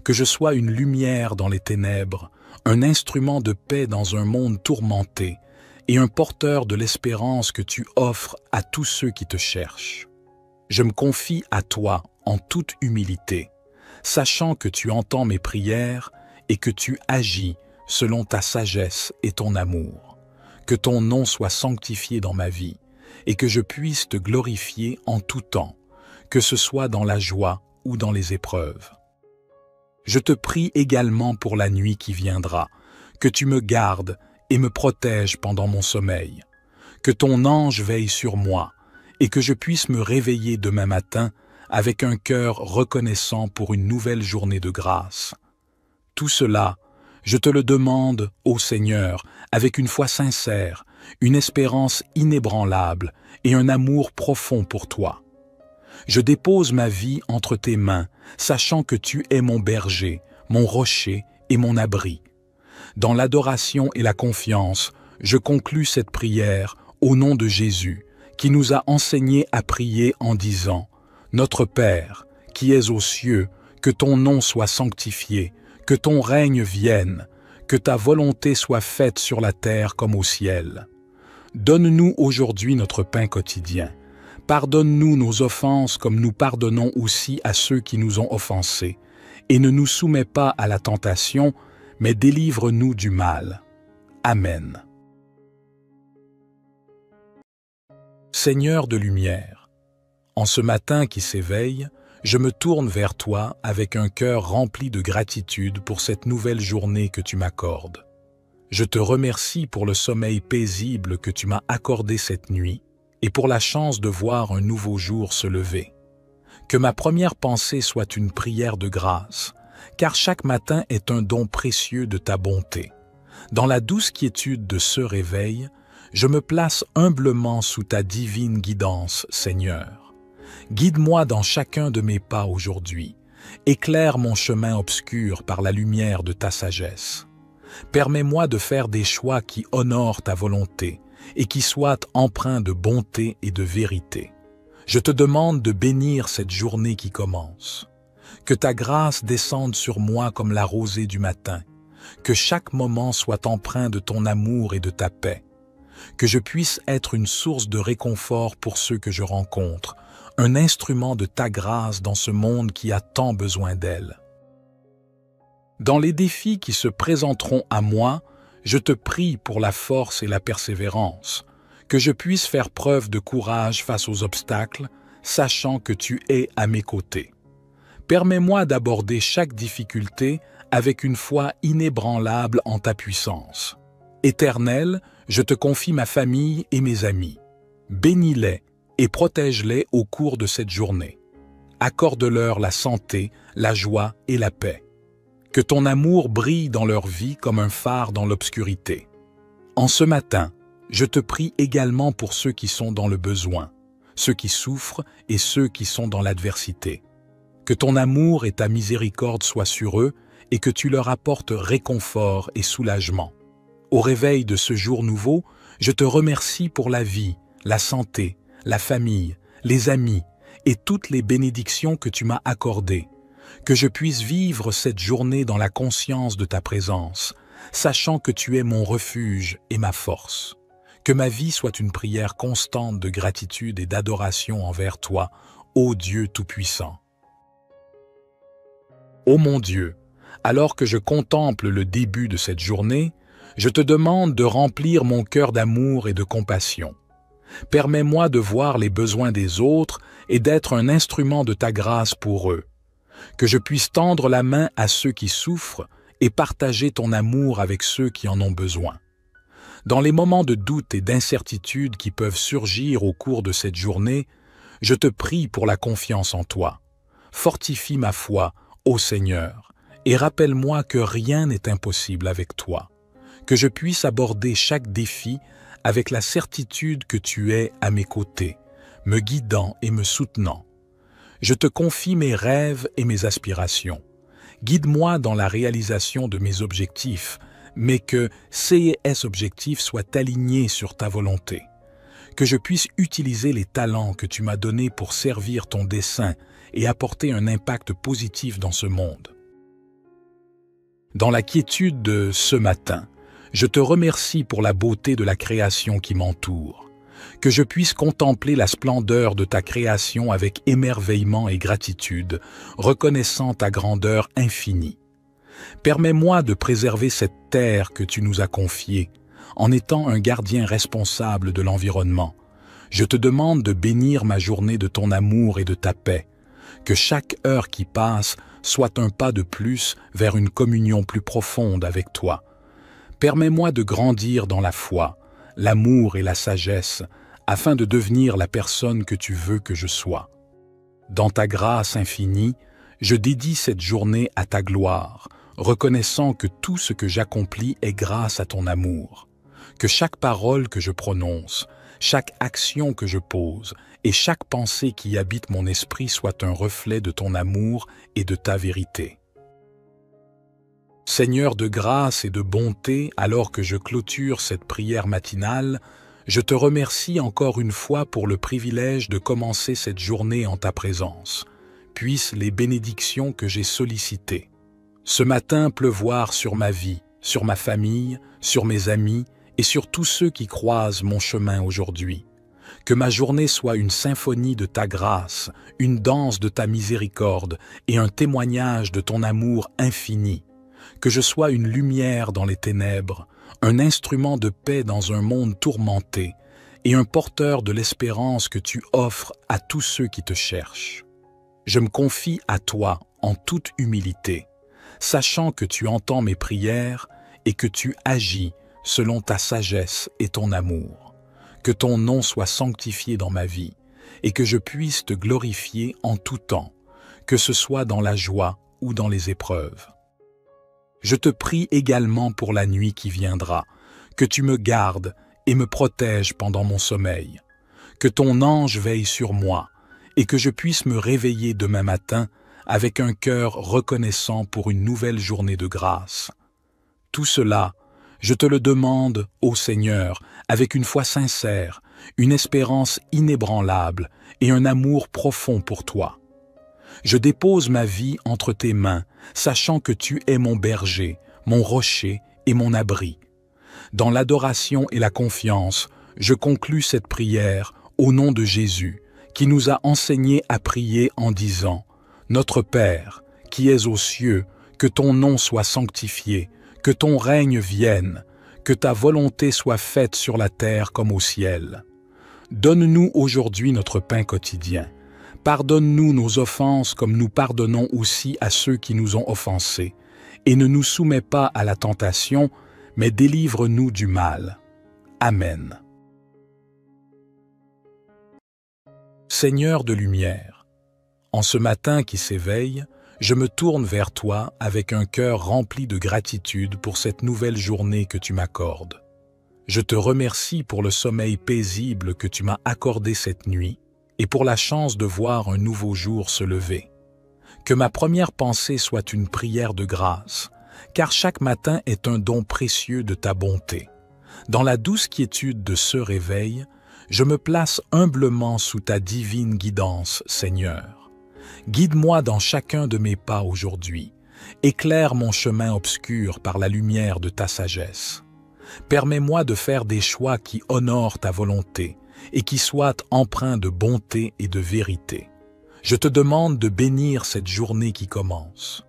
Que je sois une lumière dans les ténèbres, un instrument de paix dans un monde tourmenté et un porteur de l'espérance que tu offres à tous ceux qui te cherchent. Je me confie à toi en toute humilité, sachant que tu entends mes prières et que tu agis selon ta sagesse et ton amour. Que ton nom soit sanctifié dans ma vie et que je puisse te glorifier en tout temps, que ce soit dans la joie ou dans les épreuves. Je te prie également pour la nuit qui viendra, que tu me gardes et me protèges pendant mon sommeil, que ton ange veille sur moi et que je puisse me réveiller demain matin avec un cœur reconnaissant pour une nouvelle journée de grâce. Tout cela, je te le demande, ô Seigneur, avec une foi sincère, une espérance inébranlable et un amour profond pour toi. Je dépose ma vie entre tes mains, sachant que tu es mon berger, mon rocher et mon abri. Dans l'adoration et la confiance, je conclus cette prière au nom de Jésus, qui nous a enseigné à prier en disant « Notre Père, qui es aux cieux, que ton nom soit sanctifié, que ton règne vienne, que ta volonté soit faite sur la terre comme au ciel. Donne-nous aujourd'hui notre pain quotidien. Pardonne-nous nos offenses comme nous pardonnons aussi à ceux qui nous ont offensés. Et ne nous soumets pas à la tentation, mais délivre-nous du mal. Amen. Seigneur de lumière, en ce matin qui s'éveille, je me tourne vers toi avec un cœur rempli de gratitude pour cette nouvelle journée que tu m'accordes. Je te remercie pour le sommeil paisible que tu m'as accordé cette nuit et pour la chance de voir un nouveau jour se lever. Que ma première pensée soit une prière de grâce, car chaque matin est un don précieux de ta bonté. Dans la douce quiétude de ce réveil, je me place humblement sous ta divine guidance, Seigneur. Guide-moi dans chacun de mes pas aujourd'hui. Éclaire mon chemin obscur par la lumière de ta sagesse. Permets-moi de faire des choix qui honorent ta volonté et qui soient empreints de bonté et de vérité. Je te demande de bénir cette journée qui commence. Que ta grâce descende sur moi comme la rosée du matin. Que chaque moment soit empreint de ton amour et de ta paix. Que je puisse être une source de réconfort pour ceux que je rencontre, un instrument de ta grâce dans ce monde qui a tant besoin d'elle. Dans les défis qui se présenteront à moi, je te prie pour la force et la persévérance, que je puisse faire preuve de courage face aux obstacles, sachant que tu es à mes côtés. Permets-moi d'aborder chaque difficulté avec une foi inébranlable en ta puissance. Éternel, je te confie ma famille et mes amis. Bénis-les et protège-les au cours de cette journée. Accorde-leur la santé, la joie et la paix. Que ton amour brille dans leur vie comme un phare dans l'obscurité. En ce matin, je te prie également pour ceux qui sont dans le besoin, ceux qui souffrent et ceux qui sont dans l'adversité. Que ton amour et ta miséricorde soient sur eux et que tu leur apportes réconfort et soulagement. Au réveil de ce jour nouveau, je te remercie pour la vie, la santé, la famille, les amis et toutes les bénédictions que tu m'as accordées. Que je puisse vivre cette journée dans la conscience de ta présence, sachant que tu es mon refuge et ma force. Que ma vie soit une prière constante de gratitude et d'adoration envers toi, ô Dieu Tout-Puissant. Ô mon Dieu, alors que je contemple le début de cette journée, je te demande de remplir mon cœur d'amour et de compassion. Permets-moi de voir les besoins des autres et d'être un instrument de ta grâce pour eux. Que je puisse tendre la main à ceux qui souffrent et partager ton amour avec ceux qui en ont besoin. Dans les moments de doute et d'incertitude qui peuvent surgir au cours de cette journée, je te prie pour la confiance en toi. Fortifie ma foi, ô Seigneur, et rappelle-moi que rien n'est impossible avec toi. Que je puisse aborder chaque défi avec la certitude que tu es à mes côtés, me guidant et me soutenant. Je te confie mes rêves et mes aspirations. Guide-moi dans la réalisation de mes objectifs, mais que ces objectifs soient alignés sur ta volonté. Que je puisse utiliser les talents que tu m'as donnés pour servir ton dessein et apporter un impact positif dans ce monde. Dans la quiétude de ce matin, je te remercie pour la beauté de la création qui m'entoure. Que je puisse contempler la splendeur de ta création avec émerveillement et gratitude, reconnaissant ta grandeur infinie. Permets-moi de préserver cette terre que tu nous as confiée, en étant un gardien responsable de l'environnement. Je te demande de bénir ma journée de ton amour et de ta paix. Que chaque heure qui passe soit un pas de plus vers une communion plus profonde avec toi. Permets-moi de grandir dans la foi, l'amour et la sagesse, afin de devenir la personne que tu veux que je sois. Dans ta grâce infinie, je dédie cette journée à ta gloire, reconnaissant que tout ce que j'accomplis est grâce à ton amour. Que chaque parole que je prononce, chaque action que je pose et chaque pensée qui habite mon esprit soit un reflet de ton amour et de ta vérité. Seigneur de grâce et de bonté, alors que je clôture cette prière matinale, je te remercie encore une fois pour le privilège de commencer cette journée en ta présence. Puissent les bénédictions que j'ai sollicitées ce matin pleuvoir sur ma vie, sur ma famille, sur mes amis et sur tous ceux qui croisent mon chemin aujourd'hui. Que ma journée soit une symphonie de ta grâce, une danse de ta miséricorde et un témoignage de ton amour infini. Que je sois une lumière dans les ténèbres, un instrument de paix dans un monde tourmenté et un porteur de l'espérance que tu offres à tous ceux qui te cherchent. Je me confie à toi en toute humilité, sachant que tu entends mes prières et que tu agis selon ta sagesse et ton amour. Que ton nom soit sanctifié dans ma vie et que je puisse te glorifier en tout temps, que ce soit dans la joie ou dans les épreuves. Je te prie également pour la nuit qui viendra, que tu me gardes et me protèges pendant mon sommeil, que ton ange veille sur moi et que je puisse me réveiller demain matin avec un cœur reconnaissant pour une nouvelle journée de grâce. Tout cela, je te le demande, ô Seigneur, avec une foi sincère, une espérance inébranlable et un amour profond pour toi. Je dépose ma vie entre tes mains, sachant que tu es mon berger, mon rocher et mon abri. Dans l'adoration et la confiance, je conclus cette prière au nom de Jésus, qui nous a enseigné à prier en disant « Notre Père, qui es aux cieux, que ton nom soit sanctifié, que ton règne vienne, que ta volonté soit faite sur la terre comme au ciel. Donne-nous aujourd'hui notre pain quotidien. Pardonne-nous nos offenses comme nous pardonnons aussi à ceux qui nous ont offensés. Et ne nous soumets pas à la tentation, mais délivre-nous du mal. Amen. Seigneur de lumière, en ce matin qui s'éveille, je me tourne vers toi avec un cœur rempli de gratitude pour cette nouvelle journée que tu m'accordes. Je te remercie pour le sommeil paisible que tu m'as accordé cette nuit et pour la chance de voir un nouveau jour se lever. Que ma première pensée soit une prière de grâce, car chaque matin est un don précieux de ta bonté. Dans la douce quiétude de ce réveil, je me place humblement sous ta divine guidance, Seigneur. Guide-moi dans chacun de mes pas aujourd'hui. Éclaire mon chemin obscur par la lumière de ta sagesse. Permets-moi de faire des choix qui honorent ta volonté et qui soient empreints de bonté et de vérité. Je te demande de bénir cette journée qui commence.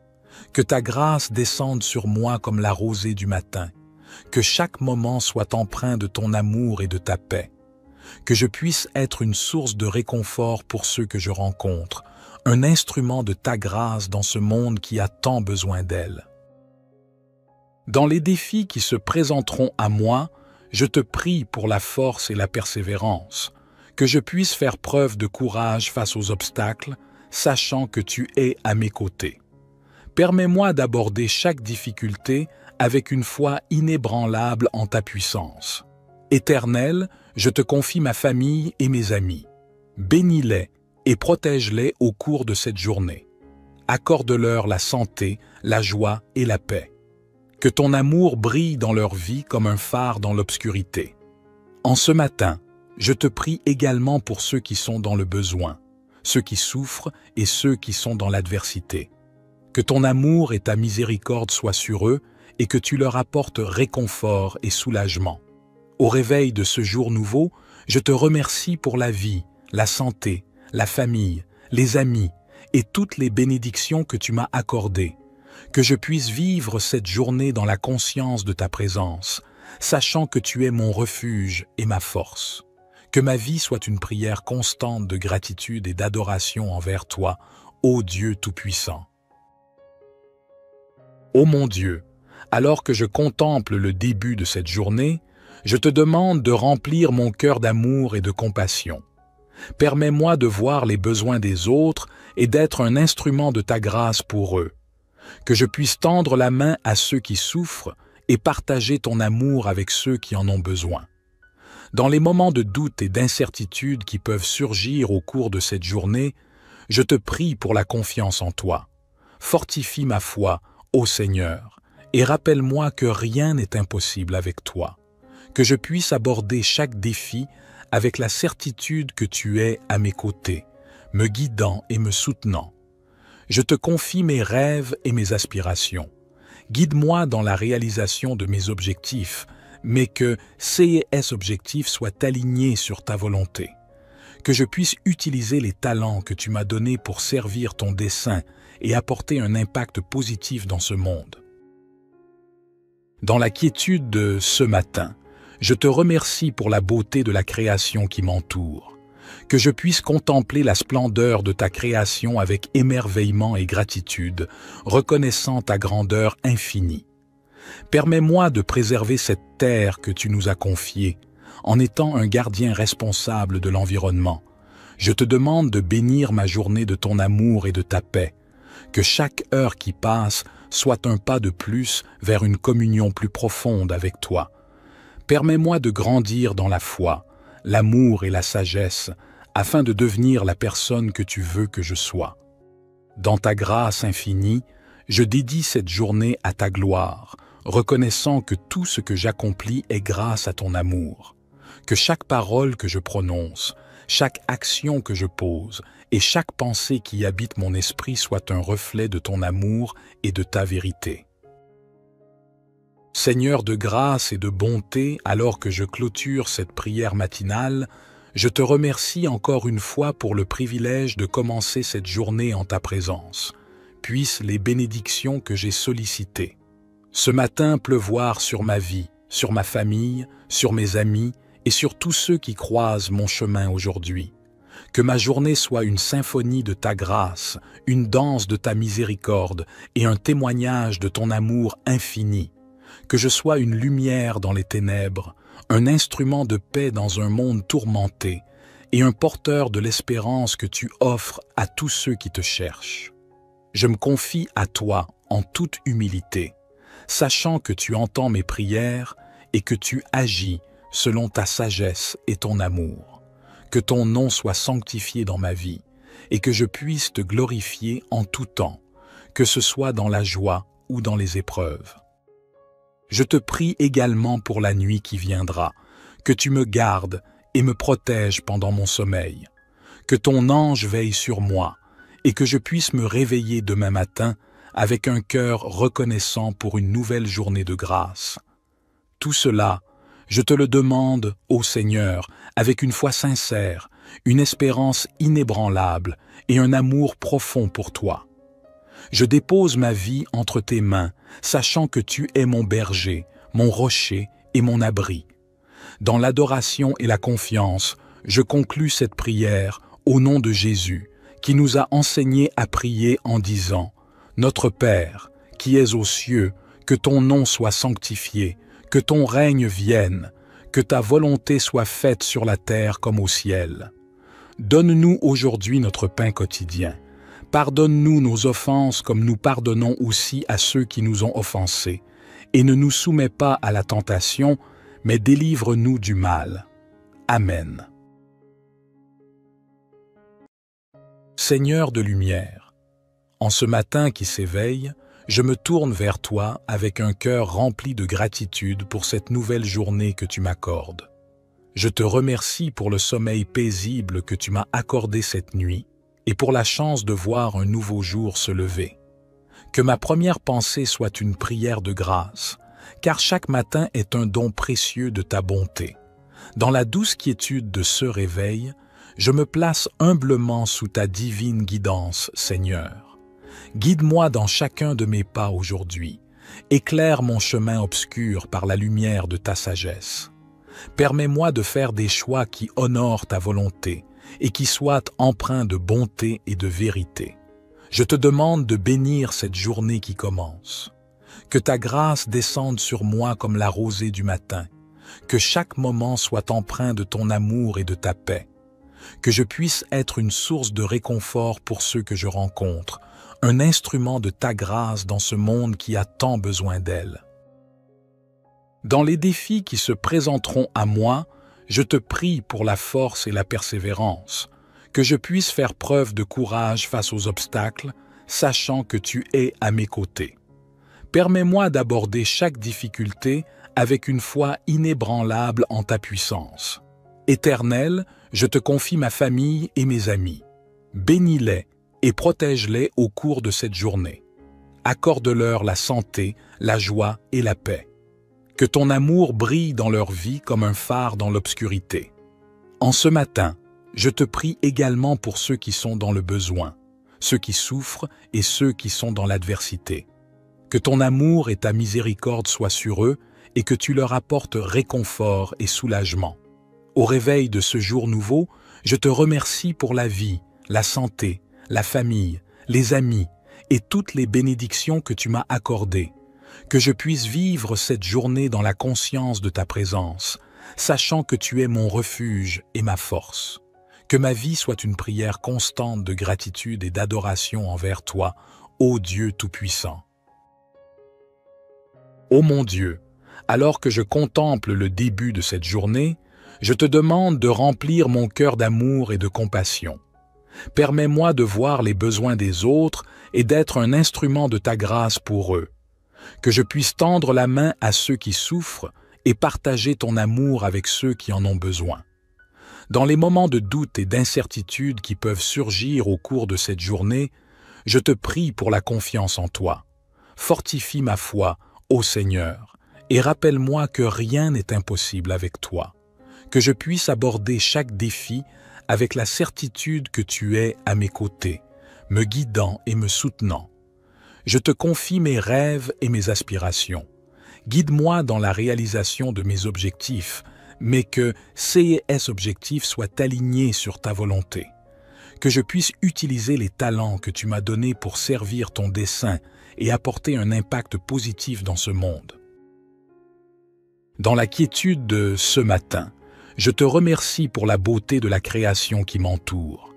Que ta grâce descende sur moi comme la rosée du matin. Que chaque moment soit empreint de ton amour et de ta paix. Que je puisse être une source de réconfort pour ceux que je rencontre, un instrument de ta grâce dans ce monde qui a tant besoin d'elle. Dans les défis qui se présenteront à moi, je te prie pour la force et la persévérance, que je puisse faire preuve de courage face aux obstacles, sachant que tu es à mes côtés. Permets-moi d'aborder chaque difficulté avec une foi inébranlable en ta puissance. Éternel, je te confie ma famille et mes amis. Bénis-les et protège-les au cours de cette journée. Accorde-leur la santé, la joie et la paix. Que ton amour brille dans leur vie comme un phare dans l'obscurité. En ce matin, je te prie également pour ceux qui sont dans le besoin, ceux qui souffrent et ceux qui sont dans l'adversité. Que ton amour et ta miséricorde soient sur eux et que tu leur apportes réconfort et soulagement. Au réveil de ce jour nouveau, je te remercie pour la vie, la santé, la famille, les amis et toutes les bénédictions que tu m'as accordées. Que je puisse vivre cette journée dans la conscience de ta présence, sachant que tu es mon refuge et ma force. Que ma vie soit une prière constante de gratitude et d'adoration envers toi, ô Dieu Tout-Puissant. Ô mon Dieu, alors que je contemple le début de cette journée, je te demande de remplir mon cœur d'amour et de compassion. Permets-moi de voir les besoins des autres et d'être un instrument de ta grâce pour eux. Que je puisse tendre la main à ceux qui souffrent et partager ton amour avec ceux qui en ont besoin. Dans les moments de doute et d'incertitude qui peuvent surgir au cours de cette journée, je te prie pour la confiance en toi. Fortifie ma foi, ô Seigneur, et rappelle-moi que rien n'est impossible avec toi. Que je puisse aborder chaque défi avec la certitude que tu es à mes côtés, me guidant et me soutenant. Je te confie mes rêves et mes aspirations. Guide-moi dans la réalisation de mes objectifs, mais que ces objectifs soient alignés sur ta volonté. Que je puisse utiliser les talents que tu m'as donnés pour servir ton dessein et apporter un impact positif dans ce monde. Dans la quiétude de ce matin, je te remercie pour la beauté de la création qui m'entoure. Que je puisse contempler la splendeur de ta création avec émerveillement et gratitude, reconnaissant ta grandeur infinie. Permets-moi de préserver cette terre que tu nous as confiée, en étant un gardien responsable de l'environnement. Je te demande de bénir ma journée de ton amour et de ta paix. Que chaque heure qui passe soit un pas de plus vers une communion plus profonde avec toi. Permets-moi de grandir dans la foi, l'amour et la sagesse, afin de devenir la personne que tu veux que je sois. Dans ta grâce infinie, je dédie cette journée à ta gloire, reconnaissant que tout ce que j'accomplis est grâce à ton amour, que chaque parole que je prononce, chaque action que je pose et chaque pensée qui habite mon esprit soit un reflet de ton amour et de ta vérité. Seigneur de grâce et de bonté, alors que je clôture cette prière matinale, je te remercie encore une fois pour le privilège de commencer cette journée en ta présence. Puissent les bénédictions que j'ai sollicitées ce matin pleuvoir sur ma vie, sur ma famille, sur mes amis et sur tous ceux qui croisent mon chemin aujourd'hui. Que ma journée soit une symphonie de ta grâce, une danse de ta miséricorde et un témoignage de ton amour infini. Que je sois une lumière dans les ténèbres, un instrument de paix dans un monde tourmenté et un porteur de l'espérance que tu offres à tous ceux qui te cherchent. Je me confie à toi en toute humilité, sachant que tu entends mes prières et que tu agis selon ta sagesse et ton amour. Que ton nom soit sanctifié dans ma vie et que je puisse te glorifier en tout temps, que ce soit dans la joie ou dans les épreuves. Je te prie également pour la nuit qui viendra, que tu me gardes et me protèges pendant mon sommeil, que ton ange veille sur moi et que je puisse me réveiller demain matin avec un cœur reconnaissant pour une nouvelle journée de grâce. Tout cela, je te le demande, ô Seigneur, avec une foi sincère, une espérance inébranlable et un amour profond pour toi. Je dépose ma vie entre tes mains, sachant que tu es mon berger, mon rocher et mon abri. Dans l'adoration et la confiance, je conclus cette prière au nom de Jésus, qui nous a enseigné à prier en disant « Notre Père, qui es aux cieux, que ton nom soit sanctifié, que ton règne vienne, que ta volonté soit faite sur la terre comme au ciel. Donne-nous aujourd'hui notre pain quotidien. Pardonne-nous nos offenses comme nous pardonnons aussi à ceux qui nous ont offensés. Et ne nous soumets pas à la tentation, mais délivre-nous du mal. Amen. Seigneur de lumière, en ce matin qui s'éveille, je me tourne vers toi avec un cœur rempli de gratitude pour cette nouvelle journée que tu m'accordes. Je te remercie pour le sommeil paisible que tu m'as accordé cette nuit et pour la chance de voir un nouveau jour se lever. Que ma première pensée soit une prière de grâce, car chaque matin est un don précieux de ta bonté. Dans la douce quiétude de ce réveil, je me place humblement sous ta divine guidance, Seigneur. Guide-moi dans chacun de mes pas aujourd'hui. Éclaire mon chemin obscur par la lumière de ta sagesse. Permets-moi de faire des choix qui honorent ta volonté et qui soient empreints de bonté et de vérité. Je te demande de bénir cette journée qui commence. Que ta grâce descende sur moi comme la rosée du matin. Que chaque moment soit empreint de ton amour et de ta paix. Que je puisse être une source de réconfort pour ceux que je rencontre, un instrument de ta grâce dans ce monde qui a tant besoin d'elle. Dans les défis qui se présenteront à moi, je te prie pour la force et la persévérance, que je puisse faire preuve de courage face aux obstacles, sachant que tu es à mes côtés. Permets-moi d'aborder chaque difficulté avec une foi inébranlable en ta puissance. Éternel, je te confie ma famille et mes amis. Bénis-les et protège-les au cours de cette journée. Accorde-leur la santé, la joie et la paix. Que ton amour brille dans leur vie comme un phare dans l'obscurité. En ce matin, je te prie également pour ceux qui sont dans le besoin, ceux qui souffrent et ceux qui sont dans l'adversité. Que ton amour et ta miséricorde soient sur eux et que tu leur apportes réconfort et soulagement. Au réveil de ce jour nouveau, je te remercie pour la vie, la santé, la famille, les amis et toutes les bénédictions que tu m'as accordées. Que je puisse vivre cette journée dans la conscience de ta présence, sachant que tu es mon refuge et ma force. Que ma vie soit une prière constante de gratitude et d'adoration envers toi, ô Dieu Tout-Puissant. Ô mon Dieu, alors que je contemple le début de cette journée, je te demande de remplir mon cœur d'amour et de compassion. Permets-moi de voir les besoins des autres et d'être un instrument de ta grâce pour eux. que je puisse tendre la main à ceux qui souffrent et partager ton amour avec ceux qui en ont besoin. Dans les moments de doute et d'incertitude qui peuvent surgir au cours de cette journée, je te prie pour la confiance en toi. Fortifie ma foi, ô Seigneur, et rappelle-moi que rien n'est impossible avec toi, que je puisse aborder chaque défi avec la certitude que tu es à mes côtés, me guidant et me soutenant. Je te confie mes rêves et mes aspirations. Guide-moi dans la réalisation de mes objectifs, mais que ces objectifs soient alignés sur ta volonté. Que je puisse utiliser les talents que tu m'as donnés pour servir ton dessein et apporter un impact positif dans ce monde. Dans la quiétude de ce matin, je te remercie pour la beauté de la création qui m'entoure.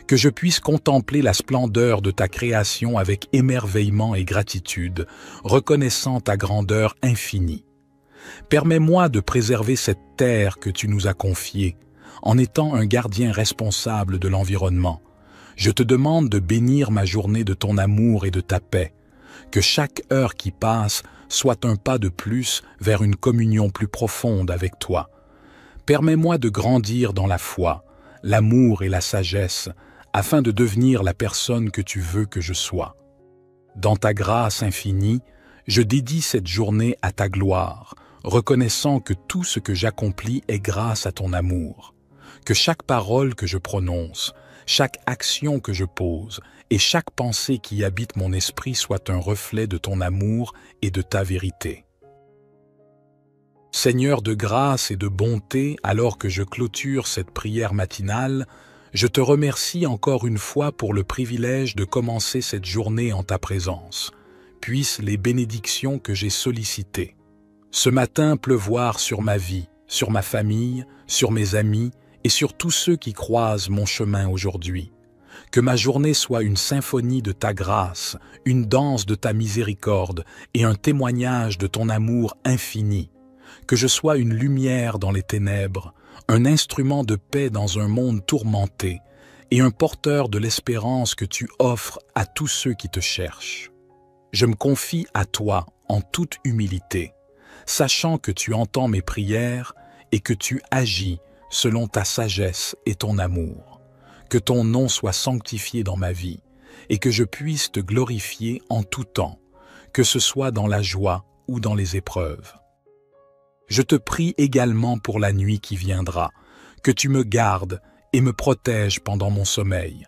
Que je puisse contempler la splendeur de ta création avec émerveillement et gratitude, reconnaissant ta grandeur infinie. Permets-moi de préserver cette terre que tu nous as confiée, en étant un gardien responsable de l'environnement. Je te demande de bénir ma journée de ton amour et de ta paix, que chaque heure qui passe soit un pas de plus vers une communion plus profonde avec toi. Permets-moi de grandir dans la foi, l'amour et la sagesse, afin de devenir la personne que tu veux que je sois. Dans ta grâce infinie, je dédie cette journée à ta gloire, reconnaissant que tout ce que j'accomplis est grâce à ton amour. Que chaque parole que je prononce, chaque action que je pose et chaque pensée qui habite mon esprit soit un reflet de ton amour et de ta vérité. Seigneur de grâce et de bonté, alors que je clôture cette prière matinale, je te remercie encore une fois pour le privilège de commencer cette journée en ta présence. Puissent les bénédictions que j'ai sollicitées ce matin pleuvoir sur ma vie, sur ma famille, sur mes amis et sur tous ceux qui croisent mon chemin aujourd'hui. Que ma journée soit une symphonie de ta grâce, une danse de ta miséricorde et un témoignage de ton amour infini. Que je sois une lumière dans les ténèbres, un instrument de paix dans un monde tourmenté et un porteur de l'espérance que tu offres à tous ceux qui te cherchent. Je me confie à toi en toute humilité, sachant que tu entends mes prières et que tu agis selon ta sagesse et ton amour. Que ton nom soit sanctifié dans ma vie et que je puisse te glorifier en tout temps, que ce soit dans la joie ou dans les épreuves. Je te prie également pour la nuit qui viendra, que tu me gardes et me protèges pendant mon sommeil,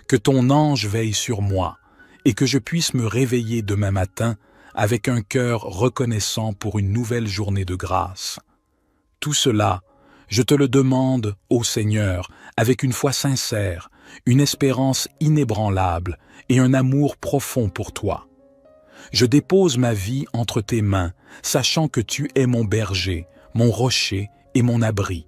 que ton ange veille sur moi et que je puisse me réveiller demain matin avec un cœur reconnaissant pour une nouvelle journée de grâce. Tout cela, je te le demande, ô Seigneur, avec une foi sincère, une espérance inébranlable et un amour profond pour toi. Je dépose ma vie entre tes mains, sachant que tu es mon berger, mon rocher et mon abri.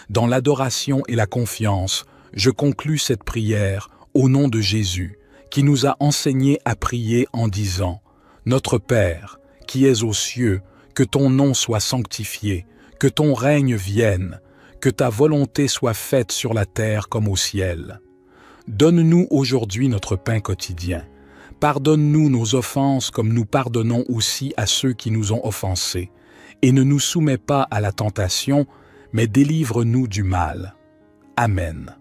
Dans l'adoration et la confiance, je conclus cette prière au nom de Jésus, qui nous a enseigné à prier en disant « Notre Père, qui es aux cieux, que ton nom soit sanctifié, que ton règne vienne, que ta volonté soit faite sur la terre comme au ciel. Donne-nous aujourd'hui notre pain quotidien. Pardonne-nous nos offenses comme nous pardonnons aussi à ceux qui nous ont offensés. Et ne nous soumets pas à la tentation, mais délivre-nous du mal. Amen.